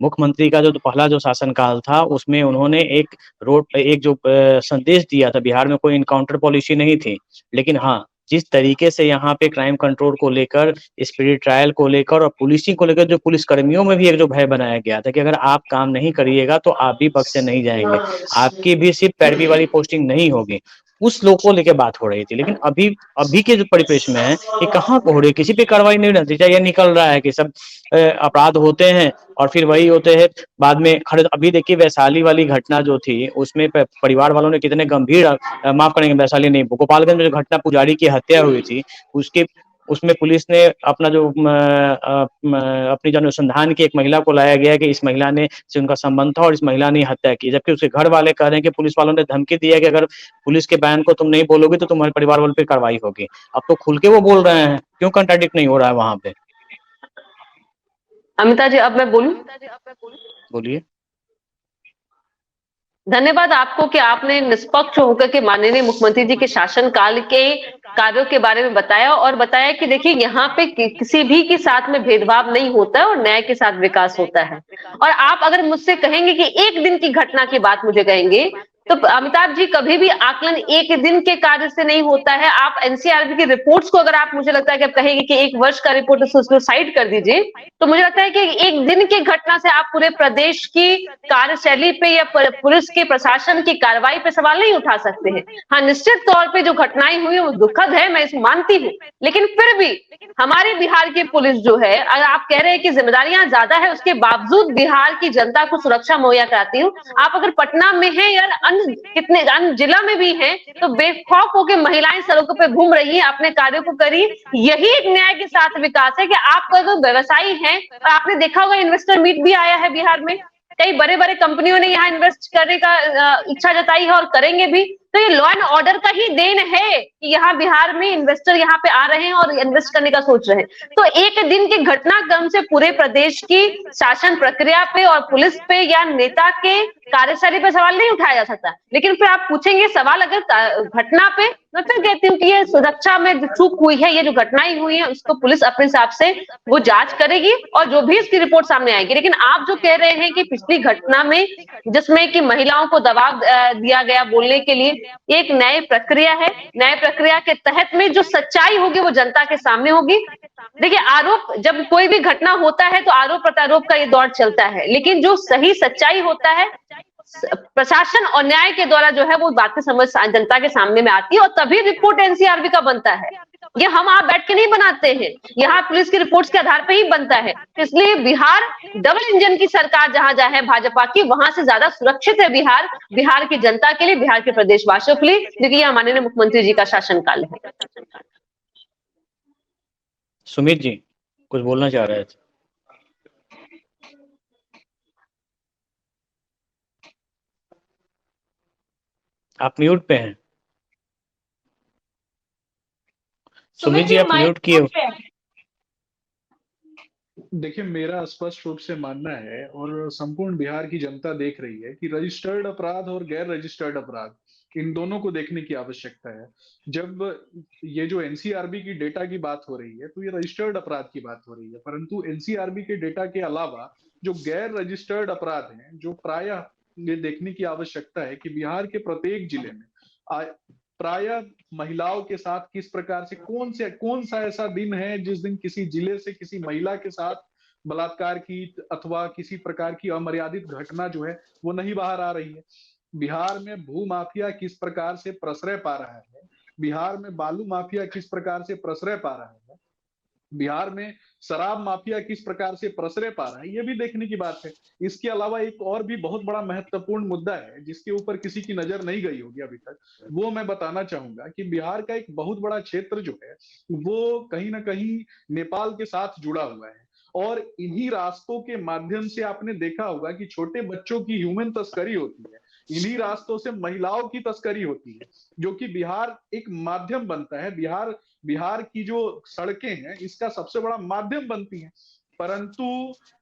मुख्यमंत्री का जो पहला जो शासनकाल था उसमें उन्होंने एक जो संदेश दिया था, बिहार में कोई इनकाउंटर पॉलिसी नहीं थी, लेकिन हाँ, जिस तरीके से यहाँ पे क्राइम कंट्रोल को लेकर, स्पिरिट ट्रायल को लेकर और पुलिसिंग को लेकर जो पुलिस कर्मियों में भी एक जो भय बनाया गया था कि अगर आप काम नहीं करिएगा तो आप भी बख्शे नहीं जाएंगे, आपकी भी सिर्फ पैरवी वाली पोस्टिंग नहीं होगी, उस लोग को लेकर बात हो रही थी। लेकिन अभी के जो परिप्रेक्ष्य में है ये कहाँ हो रही है, किसी पे कार्रवाई नहीं रहती। ये निकल रहा है कि सब अपराध होते हैं और फिर वही होते हैं बाद में खड़े। अभी देखिए वैशाली वाली घटना जो थी उसमें परिवार वालों ने कितने गंभीर, माफ करेंगे वैशाली नहीं, गोपालगंज में जो घटना पुजारी की हत्या हुई थी उसमें पुलिस ने अपना जो अपनी जन अनुसंधान की एक महिला को लाया गया कि इस महिला ने से उनका संबंध था और इस महिला ने हत्या की, जबकि उसके घर वाले कह रहे हैं कि पुलिस वालों ने धमकी दी है कि अगर पुलिस के बयान को तुम नहीं बोलोगे तो तुम्हारे परिवार वालों पे कार्रवाई होगी। अब तो खुल के वो बोल रहे हैं, क्यों कंट्राडिक्ट नहीं हो रहा है वहां पे? अमिता जी, अब मैं बोलूं? बोलिए। धन्यवाद आपको कि आपने निष्पक्ष होकर के माननीय मुख्यमंत्री जी के शासनकाल के कार्यों के बारे में बताया, और बताया कि देखिए यहाँ पे किसी भी के साथ में भेदभाव नहीं होता है और न्याय के साथ विकास होता है। और आप अगर मुझसे कहेंगे कि एक दिन की घटना की बात मुझे कहेंगे, तो अमिताभ जी कभी भी आकलन एक दिन के कार्य से नहीं होता है। आप एनसीआरबी की रिपोर्ट्स को अगर आप, मुझे लगता है कि आप कहेंगे कि 1 वर्ष का रिपोर्ट उसको साइड कर दीजिए, तो मुझे लगता है कि एक दिन की घटना से आप पूरे प्रदेश की कार्यशैली पे या पुलिस के प्रशासन की कार्रवाई पे सवाल नहीं उठा सकते हैं। हाँ, निश्चित तौर पे जो घटनाएं हुई वो दुखद है, मैं इसको मानती हूँ, लेकिन फिर भी हमारे बिहार की पुलिस जो है, अगर आप कह रहे हैं कि जिम्मेदारियां ज्यादा है, उसके बावजूद बिहार की जनता को सुरक्षा मुहैया कराती हूँ। आप अगर पटना में है या कितने अन्य जिला में भी हैं, तो बेखौफ होकर महिलाएं सड़कों पे घूम रही हैं, अपने कार्यों को करिए। यही एक न्याय के साथ विकास है कि आप अगर व्यवसायी हैं, और आपने देखा होगा इन्वेस्टर मीट भी आया है बिहार में, कई बड़े बड़े कंपनियों ने यहाँ इन्वेस्ट करने का इच्छा जताई है और करेंगे भी। तो ये लॉ एंड ऑर्डर का ही देन है कि यहाँ बिहार में इन्वेस्टर यहाँ पे आ रहे हैं और इन्वेस्ट करने का सोच रहे हैं। तो एक दिन के घटनाक्रम से पूरे प्रदेश की शासन प्रक्रिया पे और पुलिस पे या नेता के कार्यशैली पे सवाल नहीं उठाया जा सकता। लेकिन फिर आप पूछेंगे सवाल अगर घटना पे, मैं फिर कहती हूँ कि ये सुरक्षा में जो चूक हुई है, ये जो घटनाएं हुई है, उसको पुलिस अपने हिसाब से वो जांच करेगी और जो भी इसकी रिपोर्ट सामने आएगी। लेकिन आप जो कह रहे हैं कि पिछली घटना में जिसमें कि महिलाओं को दबाव दिया गया बोलने के लिए, एक नई प्रक्रिया है, नए प्रक्रिया के तहत में जो सच्चाई होगी वो जनता के सामने होगी। देखिए, आरोप, जब कोई भी घटना होता है तो आरोप प्रत्यारोप का ये दौर चलता है, लेकिन जो सही सच्चाई होता है प्रशासन और न्याय के द्वारा जो है वो बातें समझ जनता के सामने में आती है, और तभी रिपोर्ट एनसीआरबी का बनता है। ये हम आप बैठ के नहीं बनाते हैं, यहाँ पुलिस की रिपोर्ट्स के आधार पर ही बनता है। इसलिए बिहार डबल इंजन की सरकार जहां जहां है भाजपा की, वहां से ज्यादा सुरक्षित है बिहार, बिहार की जनता के लिए, बिहार के प्रदेशवासियों के लिए, क्योंकि यह माननीय मुख्यमंत्री जी का शासनकाल है। सुमित जी कुछ बोलना चाह रहे थे? आप म्यूट पे हैं। सुमित जी आप म्यूट किए हो। देखिए, मेरा स्पष्ट रूप से मानना है और संपूर्ण बिहार की जनता देख रही है कि रजिस्टर्ड अपराध और गैर रजिस्टर्ड अपराध, इन दोनों को देखने की आवश्यकता है। जब ये जो एनसीआरबी की डेटा की बात हो रही है तो ये रजिस्टर्ड अपराध की बात हो रही है, परंतु एनसीआरबी के डेटा के अलावा जो गैर रजिस्टर्ड अपराध हैं, जो प्रायः ये देखने की आवश्यकता है कि बिहार के प्रत्येक जिले में प्रायः महिलाओं के साथ किस प्रकार से कौन सा ऐसा दिन है जिस दिन किसी जिले से किसी महिला के साथ बलात्कार की अथवा किसी प्रकार की अमर्यादित घटना जो है वो नहीं बाहर आ रही है। बिहार में भू माफिया किस प्रकार से प्रश्रय पा रहा है, बिहार में बालू माफिया किस प्रकार से प्रश्रय पा रहा है, बिहार में शराब माफिया किस प्रकार से प्रसरे पा रहा है, ये भी देखने की बात है। इसके अलावा एक और भी बहुत बड़ा महत्वपूर्ण मुद्दा है जिसके ऊपर किसी की नजर नहीं गई होगी अभी तक, वो मैं बताना चाहूंगा कि बिहार का एक बहुत बड़ा क्षेत्र जो है वो कहीं ना कहीं नेपाल के साथ जुड़ा हुआ है और इन्हीं रास्तों के माध्यम से आपने देखा होगा कि छोटे बच्चों की ह्यूमन तस्करी होती है, इन्हीं रास्तों से महिलाओं की तस्करी होती है, जो कि बिहार एक माध्यम बनता है। बिहार की जो सड़कें हैं इसका सबसे बड़ा माध्यम बनती हैं, परंतु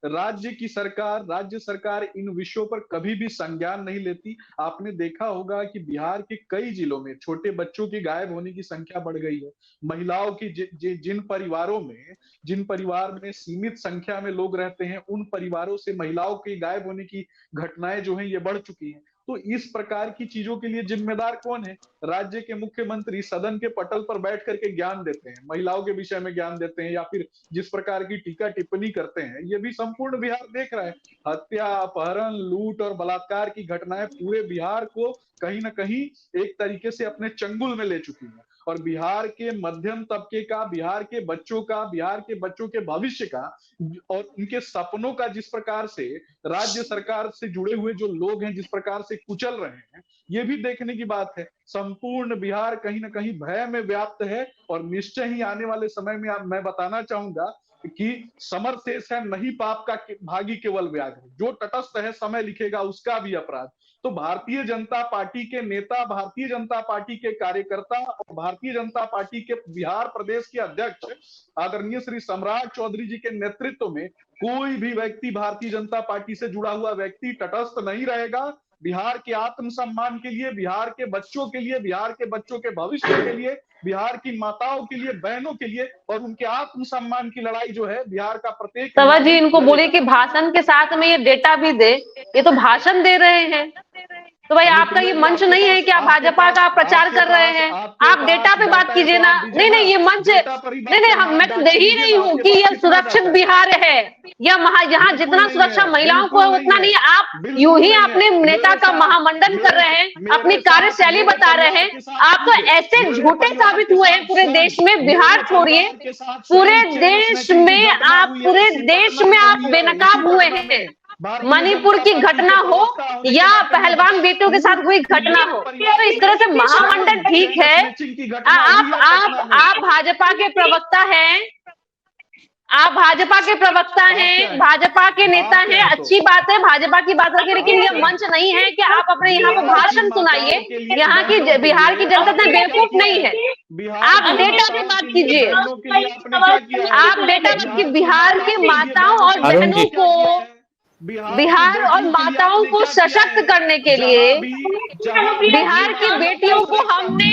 राज्य सरकार इन विषयों पर कभी भी संज्ञान नहीं लेती। आपने देखा होगा कि बिहार के कई जिलों में छोटे बच्चों के गायब होने की संख्या बढ़ गई है। महिलाओं की जिन परिवार में सीमित संख्या में लोग रहते हैं उन परिवारों से महिलाओं के गायब होने की घटनाएं जो हैं ये बढ़ चुकी हैं। तो इस प्रकार की चीजों के लिए जिम्मेदार कौन है? राज्य के मुख्यमंत्री सदन के पटल पर बैठ करके ज्ञान देते हैं, महिलाओं के विषय में ज्ञान देते हैं या फिर जिस प्रकार की टीका टिप्पणी करते हैं, ये भी संपूर्ण बिहार देख रहा है। हत्या, अपहरण, लूट और बलात्कार की घटनाएं पूरे बिहार को कहीं ना कहीं एक तरीके से अपने चंगुल में ले चुकी है और बिहार के मध्यम तबके का, बिहार के बच्चों के भविष्य का और उनके सपनों का जिस प्रकार से राज्य सरकार से जुड़े हुए जो लोग हैं जिस प्रकार से कुचल रहे हैं, ये भी देखने की बात है। संपूर्ण बिहार कहीं ना कहीं भय में व्याप्त है और निश्चय ही आने वाले समय में मैं बताना चाहूंगा कि समर शेष है नहीं पाप का भागी केवल व्याघ्र, जो तटस्थ है समय लिखेगा उसका भी अपराध। तो भारतीय जनता पार्टी के नेता, भारतीय जनता पार्टी के कार्यकर्ता और भारतीय जनता पार्टी के बिहार प्रदेश के अध्यक्ष आदरणीय श्री सम्राट चौधरी जी के नेतृत्व में कोई भी व्यक्ति, भारतीय जनता पार्टी से जुड़ा हुआ व्यक्ति तटस्थ नहीं रहेगा। बिहार के आत्मसम्मान के लिए, बिहार के बच्चों के लिए, बिहार के बच्चों के भविष्य के लिए, बिहार की माताओं के लिए, बहनों के लिए और उनके आत्मसम्मान की लड़ाई जो है बिहार का प्रत्येक सवा जी इनको बोले कि भाषण के साथ में ये डेटा भी दे, ये तो भाषण दे रहे हैं। तो भाई आपका ये मंच नहीं है कि आप भाजपा का प्रचार कर रहे हैं, आप डेटा पे बात कीजिए ना। नहीं ये मंच नहीं मैं तो दे ही नहीं हूँ कि यह सुरक्षित बिहार है, यहाँ जितना सुरक्षा महिलाओं को है उतना नहीं। आप यूं ही अपने नेता का महामंडन कर रहे हैं, अपनी कार्यशैली बता रहे हैं, आप तो ऐसे झूठे साबित हुए हैं पूरे देश में। बिहार छोड़िए, पूरे देश में आप बेनकाब हुए हैं। मणिपुर की घटना हो या पहलवान बेटियों के साथ हुई घटना हो, तो इस तरह से महामंडल ठीक है। आप भाजपा के प्रवक्ता हैं, आप भाजपा के प्रवक्ता हैं, भाजपा के नेता हैं, अच्छी बात है, भाजपा की बात रखिए, लेकिन यह मंच नहीं है कि आप अपने यहाँ पे भाषण सुनाइए। यहाँ की बिहार की जनता बेवकूफ नहीं है, आप डेटा पे बात कीजिए। आप डेटा की बिहार की माताओं और बहनों को, बिहार और माताओं को सशक्त करने के लिए, बिहार की बेटियों को हमने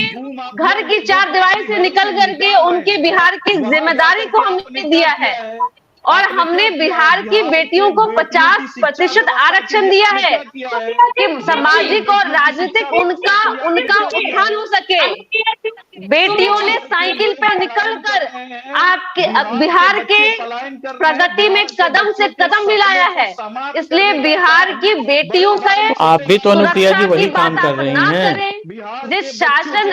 घर की चार दीवारी से निकल करके उनके बिहार की जिम्मेदारी को हमने दिया है और हमने बिहार की बेटियों को 50% आरक्षण दिया है कि सामाजिक और राजनीतिक उनका उत्थान हो सके। बेटियों ने साइकिल पर निकलकर आपके बिहार के प्रगति में कदम से कदम मिलाया है, इसलिए बिहार की बेटियों का आप भी तो अनुप्रिया जी वही काम कर रही हैं। जिस शासन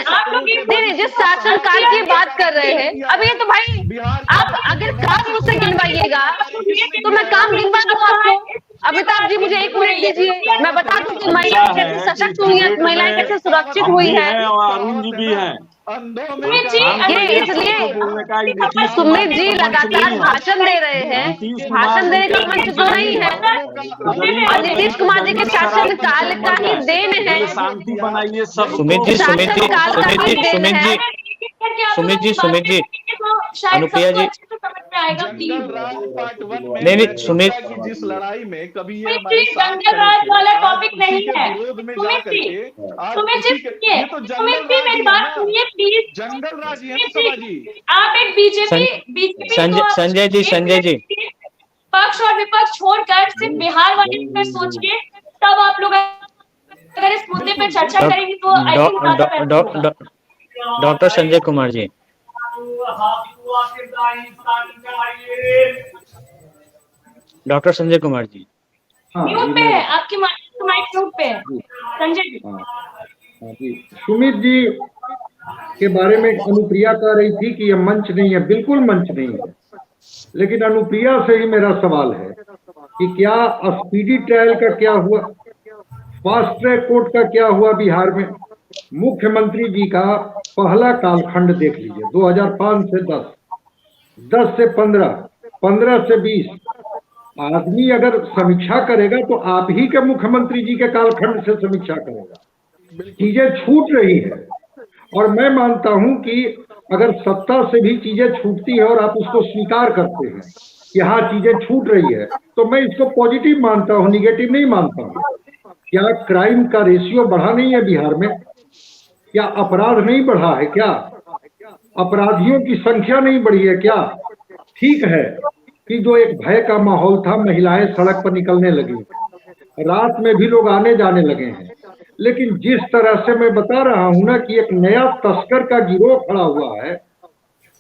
काल की बात कर रहे हैं, अब ये तो भाई आप अगर काम मुझसे गिनवाइएगा तो मैं काम गिनवा दूं आपको। अमिताभ जी मुझे 1 मिनट दीजिए, मैं बता दूं कि महिलाएं कैसे सशक्त हुई है, महिलाएं कैसे सुरक्षित हुई है। अरुण जी भी हैं। इसलिए सुमित जी लगातार भाषण दे रहे हैं, भाषण देने का मंच तो नहीं है और नीतीश कुमार जी के शासन काल का ही देन है। शांति बनाइए सब। सुमित जी अनुप्रिया जी नहीं सुमित, जिस लड़ाई में कभी जंगल राज वाला टॉपिक नहीं है। जंगल राज है। आप एक बीजेपी संजय जी पक्ष और विपक्ष छोड़कर सिर्फ बिहार वाले पर सोचिए, तब आप लोग अगर इस मुद्दे पर चर्चा करेंगे तो डॉक्टर संजय कुमार जी। डॉक्टर संजय कुमार जी। हाँ म्यूट जी, पे है, मैं आपकी माइक म्यूट पे है जी, संजय जी। हाँ हाँ जी, सुमित जी के बारे में अनुप्रिया कह रही थी कि यह मंच नहीं है। बिल्कुल मंच नहीं है, लेकिन अनुप्रिया से ही मेरा सवाल है कि क्या स्पीडी ट्रायल का क्या हुआ, फास्ट ट्रैक कोर्ट का क्या हुआ बिहार में। मुख्यमंत्री जी का पहला कालखंड देख लीजिए, 2005 से 10, 10 से 15, 15 से 20। आदमी अगर समीक्षा करेगा तो आप ही के मुख्यमंत्री जी के कालखंड से समीक्षा करेगा। चीजें छूट रही है, और मैं मानता हूं कि अगर सत्ता से भी चीजें छूटती है और आप उसको स्वीकार करते हैं कि हाँ चीजें छूट रही है, तो मैं इसको पॉजिटिव मानता हूं, निगेटिव नहीं मानता हूं। क्या क्राइम का रेशियो बढ़ा नहीं है बिहार में? क्या अपराध नहीं बढ़ा है? क्या अपराधियों की संख्या नहीं बढ़ी है? क्या ठीक है कि जो एक भय का माहौल था, महिलाएं सड़क पर निकलने लगी, रात में भी लोग आने जाने लगे हैं, लेकिन जिस तरह से मैं बता रहा हूं ना कि एक नया तस्कर का गिरोह खड़ा हुआ है,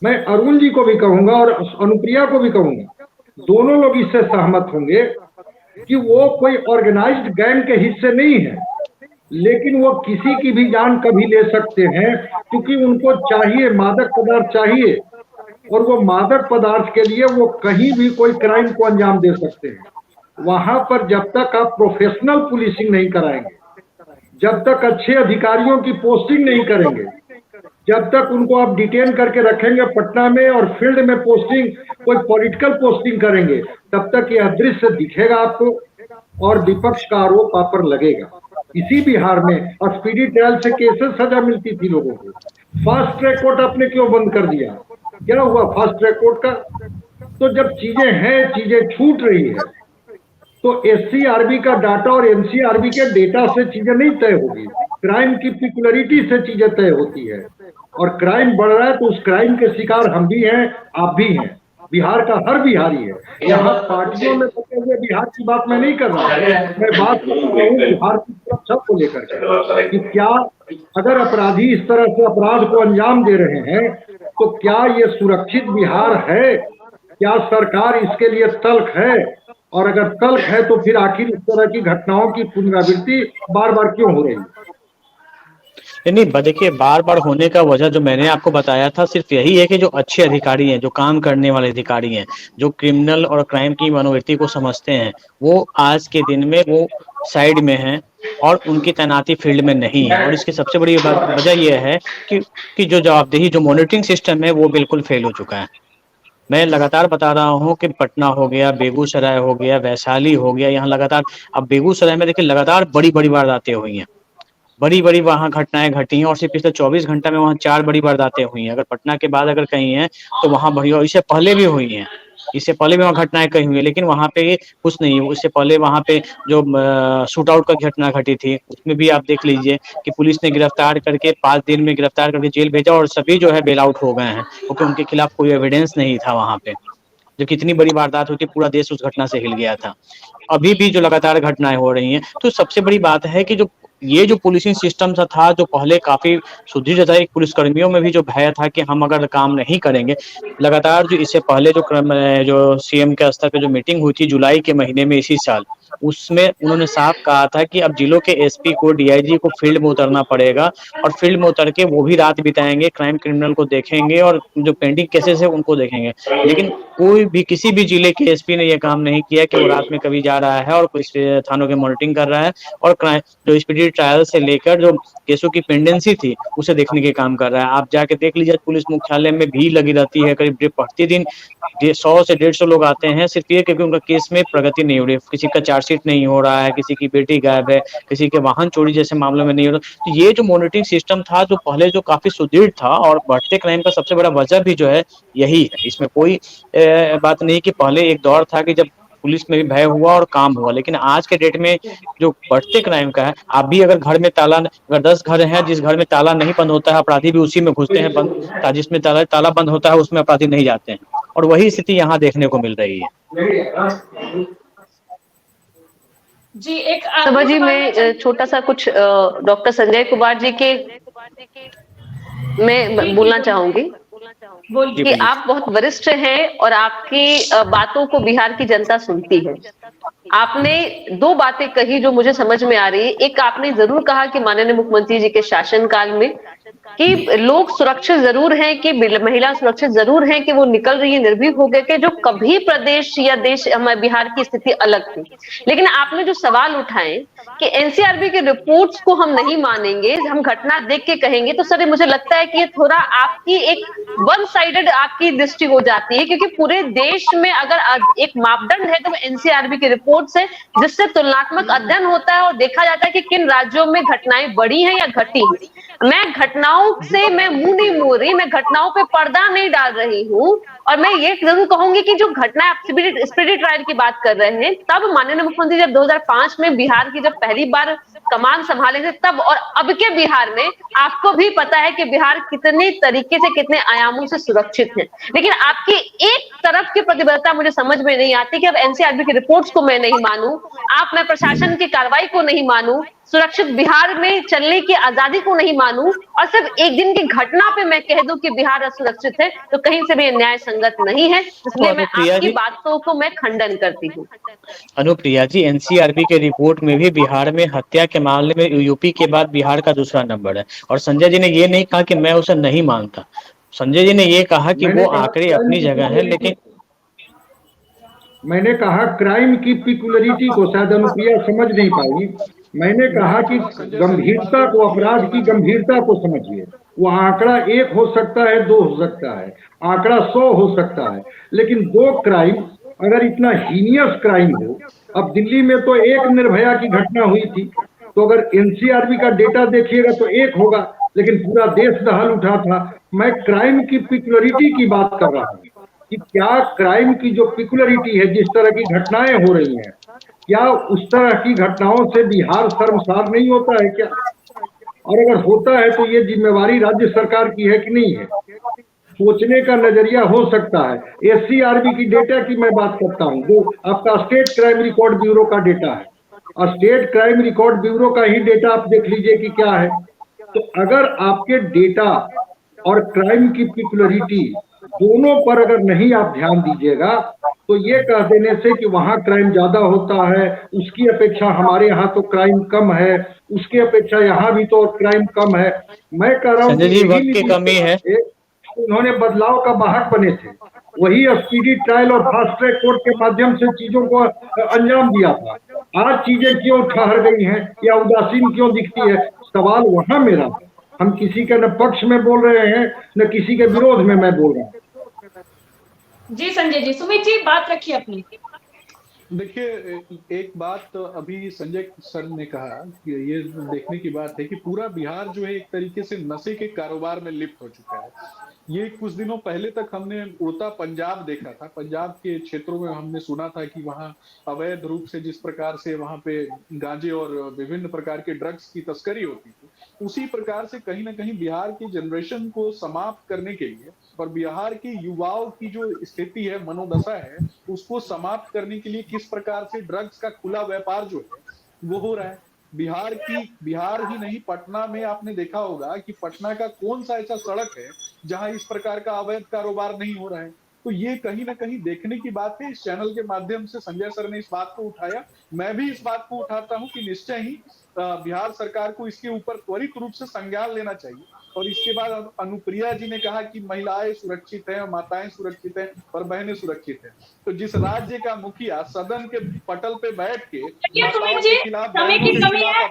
मैं अरुण जी को भी कहूंगा और अनुप्रिया को भी कहूंगा, दोनों लोग इससे सहमत होंगे कि वो कोई ऑर्गेनाइज्ड गैंग के हिस्से नहीं है, लेकिन वो किसी की भी जान कभी ले सकते हैं, क्योंकि उनको चाहिए, मादक पदार्थ चाहिए, और वो मादक पदार्थ के लिए वो कहीं भी कोई क्राइम को अंजाम दे सकते हैं। वहां पर जब तक आप प्रोफेशनल पुलिसिंग नहीं कराएंगे, जब तक अच्छे अधिकारियों की पोस्टिंग नहीं करेंगे, जब तक उनको आप डिटेन करके रखेंगे पटना में और फील्ड में पोस्टिंग, कोई पॉलिटिकल पोस्टिंग करेंगे, तब तक यह दृश्य दिखेगा आपको और विपक्ष का आरोप आप पर लगेगा। इसी बिहार में स्पीडी ट्रायल से केसेस सजा मिलती थी लोगों को। फास्ट ट्रैक कोर्ट आपने क्यों बंद कर दिया? क्या हुआ फास्ट ट्रैक कोर्ट का? तो जब चीजें हैं, चीजें छूट रही है, तो एससीआरबी का डाटा और एनसीआरबी के डेटा से चीजें नहीं तय होगी, क्राइम की पिकुलरिटी से चीजें तय होती है। और क्राइम बढ़ रहा है तो उस क्राइम के शिकार हम भी हैं, आप भी हैं, बिहार का हर बिहारी है। यहाँ पार्टियों में बचे हुए बिहार की बात मैं नहीं कर रहा, मैं बात कर रहा हूँ बिहार की सुरक्षा को लेकर के कि क्या अगर अपराधी इस तरह से अपराध को अंजाम दे रहे हैं तो क्या ये सुरक्षित बिहार है? क्या सरकार इसके लिए तल्ख है? और अगर तल्ख है तो फिर आखिर इस तरह की घटनाओं की पुनरावृत्ति बार बार क्यों हो रही है? नहीं, देखिए बार बार होने का वजह जो मैंने आपको बताया था सिर्फ यही है कि जो अच्छे अधिकारी हैं, जो काम करने वाले अधिकारी हैं, जो क्रिमिनल और क्राइम की मनोवृत्ति को समझते हैं, वो आज के दिन में वो साइड में हैं और उनकी तैनाती फील्ड में नहीं है। और इसकी सबसे बड़ी वजह यह है कि जो जवाबदेही, जो मॉनिटरिंग सिस्टम है वो बिल्कुल फेल हो चुका है। मैं लगातार बता रहा हूँ कि पटना हो गया, बेगूसराय हो गया, वैशाली हो गया, यहाँ लगातार, अब बेगूसराय में देखिए लगातार बड़ी बड़ी वारदातें हुई हैं, बड़ी बड़ी वहाँ घटनाएं घटी हैं, और सिर्फ पिछले 24 घंटा में वहाँ 4 बड़ी वारदातें हुई हैं। अगर पटना के बाद अगर कहीं है तो वहाँ बड़ी, और इससे पहले भी हुई हैं, इससे पहले भी वहाँ घटनाएं कहीं हुई है, लेकिन वहाँ पे कुछ नहीं। उससे पहले वहाँ पे जो शूट आउट का घटना घटी थी, उसमें भी आप देख लीजिए कि पुलिस ने गिरफ्तार करके 5 दिन में गिरफ्तार करके जेल भेजा, और सभी जो है बेल आउट हो गए हैं, क्योंकि उनके खिलाफ कोई एविडेंस नहीं था वहाँ पे। जो कितनी बड़ी वारदात हुई थी, पूरा देश उस घटना से हिल गया था। अभी भी जो लगातार घटनाएं हो रही हैं, तो सबसे बड़ी बात है कि जो ये जो पुलिसिंग सिस्टम था जो पहले काफी सुदृढ़ था, एक पुलिसकर्मियों में भी जो भय था कि हम अगर काम नहीं करेंगे, लगातार जो इससे पहले जो सीएम के स्तर पे जो मीटिंग हुई थी जुलाई के महीने में इसी साल, उसमें उन्होंने साफ कहा था कि अब जिलों के एसपी को, डीआईजी को फील्ड में उतरना पड़ेगा, और फील्ड में उतर के वो भी रात बिताएंगे, क्राइम क्रिमिनल को देखेंगे और जो पेंडिंग केसेस है उनको देखेंगे। लेकिन कोई भी, किसी भी जिले के एसपी ने यह काम नहीं किया कि वो रात में कभी जा रहा है और कुछ थानों की मॉनिटरिंग कर रहा है, और जो स्पीडी ट्रायल से लेकर जो केसों की पेंडेंसी थी उसे देखने के काम कर रहा है। आप जाके देख लीजिए, पुलिस मुख्यालय में भीड़ लगी रहती है, करीब प्रतिदिन 100 से 150 लोग आते हैं, सिर्फ ये क्योंकि उनका केस में प्रगति नहीं हो रही, किसी का चार्जशीट नहीं हो रहा है, किसी की बेटी गायब है, किसी के वाहन चोरी जैसे मामलों में नहीं हो रहा। तो ये जो मॉनिटरिंग सिस्टम था जो पहले जो काफी सुदृढ़ था, और बढ़ते क्राइम का सबसे बड़ा वजह भी जो है यही है। इसमें कोई बात नहीं कि पहले एक दौर था कि जब पुलिस में भी भय हुआ और काम हुआ, लेकिन आज के डेट में जो बढ़ते क्राइम का है, आप भी अगर घर में ताला, अगर 10 घर हैं जिस घर में ताला नहीं बंद होता है, अपराधी भी उसी में घुसते हैं, जिसमें ताला बंद होता है उसमें अपराधी नहीं जाते हैं, और वही स्थिति यहाँ देखने को मिल रही है। जी एक जी मैं छोटा सा कुछ डॉक्टर संजय कुमार जी के मैं बोलना चाहूंगी। बोलिए। कि आप बहुत वरिष्ठ हैं और आपकी बातों को बिहार की जनता सुनती है। आपने दो बातें कही जो मुझे समझ में आ रही है। एक, आपने जरूर कहा कि माननीय मुख्यमंत्री जी के शासनकाल में कि लोग सुरक्षित जरूर हैं, कि महिला सुरक्षित जरूर हैं, कि वो निकल रही है निर्भीक होकर के, जो कभी प्रदेश या देश हमारे बिहार की स्थिति अलग थी। लेकिन आपने जो सवाल उठाए कि एनसीआरबी के रिपोर्ट्स को हम नहीं मानेंगे, हम घटना देख के कहेंगे, तो सर मुझे लगता है कि ये थोड़ा आपकी एक वन साइडेड आपकी दृष्टि हो जाती है, क्योंकि पूरे देश में अगर एक मापदंड है तो वो एनसीआरबी की रिपोर्ट्स है, जिससे तुलनात्मक अध्ययन होता है और देखा जाता है कि किन राज्यों में घटनाएं बढ़ी हैं या घटी हैं। मैं घटनाओं से मैं मुंह नहीं मोड़ रही, मैं घटनाओं पे पर्दा नहीं डाल रही हूँ। और मैं ये जरूर कहूंगी कि जो घटना स्पिरिट ट्रायल की बात कर रहे हैं, तब माननीय मुख्यमंत्री जब 2005 में बिहार की जब पहली बार कमान संभाले थे, तब और अब के बिहार में आपको भी पता है कि बिहार कितने तरीके से, कितने आयामों से सुरक्षित है। लेकिन आपकी एक तरफ की प्रतिबद्धता मुझे समझ में नहीं आती कि अब एनसीआरबी की रिपोर्ट्स को मैं नहीं मानूं, मैं प्रशासन की कार्रवाई को नहीं मानूं, सुरक्षित बिहार में चलने की आजादी को नहीं मानूं, और सिर्फ एक दिन की घटना पे मैं कह दूं कि बिहार असुरक्षित है, तो कहीं से भी न्याय संगत नहीं है। इसलिए मैं आपकी बातों को मैं खंडन करती हूँ। अनुप्रिया जी, एनसीआरबी के रिपोर्ट में भी बिहार में हत्या के मामले में यूपी के बाद बिहार का दूसरा नंबर है। और संजय जी ने ये नहीं कहा कि मैं उसे नहीं मानता। संजय जी ने ये कहा कि वो आंकड़े अपनी जगह है, लेकिन मैंने कहा क्राइम की पिकुलरिटी को शायद अनुप्रिया समझ नहीं पाई। मैंने कहा कि गंभीरता को, अपराध की गंभीरता को समझिए। वो आंकड़ा 1 हो सकता है, 2 हो सकता है, आंकड़ा 100 हो सकता है, लेकिन 2 क्राइम अगर इतना हीनियस क्राइम हो, अब दिल्ली में तो एक निर्भया की घटना हुई थी, तो अगर एनसीआरबी का डेटा देखिएगा तो 1 होगा, लेकिन पूरा देश दहल उठा था। मैं क्राइम की पिकुलरिटी की बात कर रहा हूँ कि क्या क्राइम की जो पिकुलरिटी है, जिस तरह की घटनाएं हो रही हैं, क्या उस तरह की घटनाओं से बिहार शर्मसार नहीं होता है क्या? और अगर होता है तो ये जिम्मेवारी राज्य सरकार की है कि नहीं है? सोचने का नजरिया हो सकता है। एससीआरबी की डेटा की मैं बात करता हूँ, जो आपका स्टेट क्राइम रिकॉर्ड ब्यूरो का डेटा है, और स्टेट क्राइम रिकॉर्ड ब्यूरो का ही डेटा आप देख लीजिए कि क्या है। तो अगर आपके डेटा और क्राइम की पिकुलरिटी दोनों पर अगर नहीं आप ध्यान दीजिएगा, तो ये कह देने से कि वहां क्राइम ज्यादा होता है, उसकी अपेक्षा हमारे यहाँ तो क्राइम कम है, उसकी अपेक्षा यहाँ भी तो क्राइम कम है। मैं कह रहा हूँ कि वक्त की कमी है। उन्होंने बदलाव का वाहक बने थे, वही स्पीडी ट्रायल और फास्ट ट्रैक कोर्ट के माध्यम से चीजों को अंजाम दिया था। आज चीजें क्यों ठहर गई हैं या उदासीन क्यों दिखती है? सवाल वहां मेरा है। हम किसी के न पक्ष में बोल रहे हैं, न किसी के विरोध में मैं बोल रहा हूँ। जी संजय जी, सुमित जी बात रखिए अपनी। देखिए, एक बात तो अभी संजय सर ने कहा कि ये देखने की बात है कि पूरा बिहार जो है एक तरीके से नशे के कारोबार में लिप्त हो चुका है। ये कुछ दिनों पहले तक हमने उड़ता पंजाब देखा था। पंजाब के क्षेत्रों में हमने सुना था कि वहाँ अवैध रूप से जिस प्रकार से वहाँ पे गांजे और विभिन्न प्रकार के ड्रग्स की तस्करी होती थी, उसी प्रकार से कहीं ना कहीं बिहार की जनरेशन को समाप्त करने के लिए और बिहार के युवाओं की जो स्थिति है, मनोदशा है, उसको समाप्त करने के लिए किस प्रकार से ड्रग्स का खुला व्यापार जो है वो हो रहा है। बिहार ही नहीं, पटना में आपने देखा होगा कि पटना का कौन सा ऐसा सड़क है जहां इस प्रकार का अवैध कारोबार नहीं हो रहा है। तो ये कहीं ना कहीं देखने की बात है। इस चैनल के माध्यम से संजय सर ने इस बात को उठाया, मैं भी इस बात को उठाता हूं कि निश्चय ही बिहार सरकार को इसके ऊपर त्वरित रूप से संज्ञान लेना चाहिए। और इसके बाद अनुप्रिया जी ने कहा कि महिलाएं सुरक्षित हैं, माताएं सुरक्षित हैं और बहनें सुरक्षित हैं। तो जिस राज्य का मुखिया सदन के पटल पे बैठ के माताओं के खिलाफ, समय की कमी है,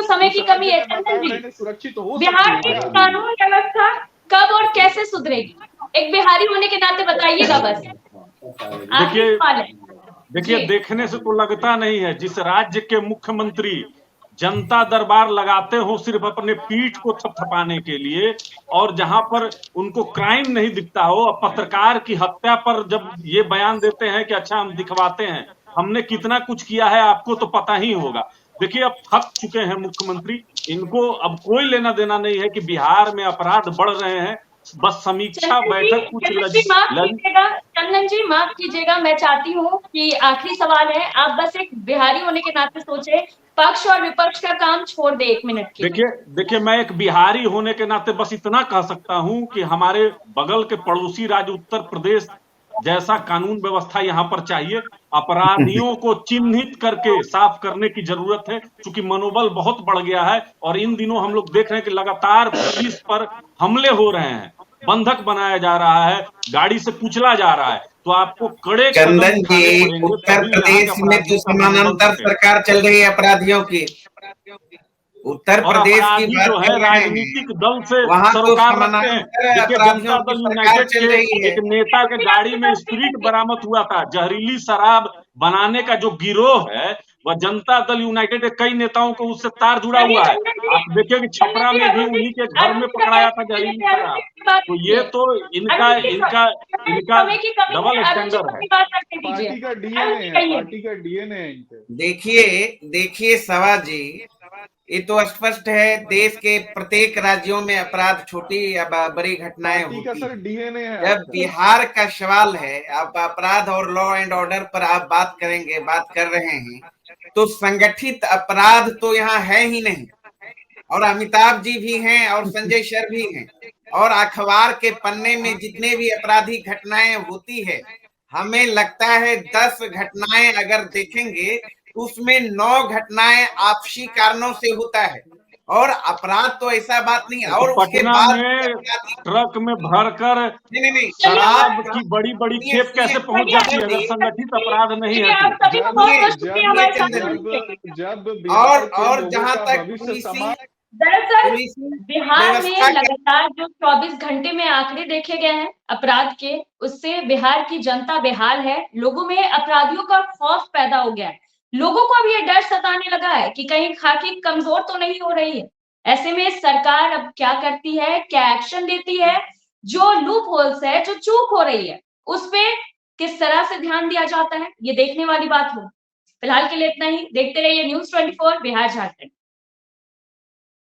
समय की कमी है। सुरक्षित हो बिहार की कानून व्यवस्था कब और कैसे सुधरेगी, एक बिहारी होने के नाते बताइएगा बस। देखिए, देखने से तो लगता नहीं है जिस राज्य के मुख्यमंत्री जनता दरबार लगाते हो सिर्फ अपने पीठ को थपथपाने के लिए, और जहां पर उनको क्राइम नहीं दिखता हो, पत्रकार की हत्या पर जब ये बयान देते हैं कि अच्छा हम दिखवाते हैं हमने कितना कुछ किया है, आपको तो पता ही होगा। देखिए, अब थक चुके हैं मुख्यमंत्री, इनको अब कोई लेना देना नहीं है कि बिहार में अपराध बढ़ रहे हैं। बस समीक्षा बैठक कुछ चंदन जी माफ कीजिएगा, मैं चाहती हूँ कि आखिरी सवाल है, आप बस एक बिहारी होने के नाते सोचे, पक्ष और विपक्ष का काम छोड़ दे 1 मिनट के लिए। देखिए मैं एक बिहारी होने के नाते बस इतना कह सकता हूं कि हमारे बगल के पड़ोसी राज्य उत्तर प्रदेश जैसा कानून व्यवस्था यहाँ पर चाहिए। अपराधियों को चिन्हित करके साफ करने की जरूरत है, क्योंकि मनोबल बहुत बढ़ गया है और इन दिनों हम लोग देख रहे हैं कि लगातार पुलिस पर हमले हो रहे हैं, बंधक बनाया जा रहा है, गाड़ी से कुचला जा रहा है। तो आपको कड़े चंदन जी, उत्तर प्रदेश में तो समानांतर सरकार चल रही है अपराधियों की। उत्तर प्रदेश की बात जो है राजनीतिक दल से सरोकार रखते हैं। देखिए जनता दल यूनाइटेड के एक नेता के गाड़ी में स्प्रिट बरामद हुआ था। जहरीली शराब बनाने का जो गिरोह है वह जनता दल यूनाइटेड के कई नेताओं को उससे तार जुड़ा हुआ है। आप देखिए कि छपरा में भी उन्हीं के घर में पकड़ाया था जहरीली शराब। तो ये तो इनका डबल स्टैंडर्ड है। पार्टी का डीएनए है, पार्टी का डीएनए है इनके। देखिए सवा जी, ये तो स्पष्ट है, देश के प्रत्येक राज्यों में अपराध छोटी या बड़ी घटनाएं होती है। जब बिहार का सवाल है, आप अपराध और लॉ एंड ऑर्डर पर आप बात कर रहे हैं, तो संगठित अपराध तो यहाँ है ही नहीं। और अमिताभ जी भी हैं और संजय सर भी हैं, और अखबार के पन्ने में जितने भी आपराधिक घटनाएं होती है, हमें लगता है 10 घटनाएं अगर देखेंगे उसमें 9 घटनाएं आपसी कारणों से होता है, और अपराध तो ऐसा बात नहीं। और उसके बाद ट्रक में भरकर शराब की बड़ी बड़ी खेप कैसे पहुंच जाती है अगर संगठित अपराध नहीं है तो। और जहां तक दरअसल बिहार में लगातार जो 24 घंटे में आंकड़े देखे गए हैं अपराध के, उससे बिहार की जनता बेहाल है। लोगों में अपराधियों का खौफ पैदा हो गया है। लोगों को अब ये डर सताने लगा है कि कहीं खाकी कमजोर तो नहीं हो रही है। ऐसे में सरकार अब क्या करती है, क्या एक्शन लेती है, जो लूप होल्स है, जो चूक हो रही है, उस पे किस तरह से ध्यान दिया जाता है, ये देखने वाली बात हो। फिलहाल के लिए इतना ही। देखते रहिए News 24 बिहार झारखंड।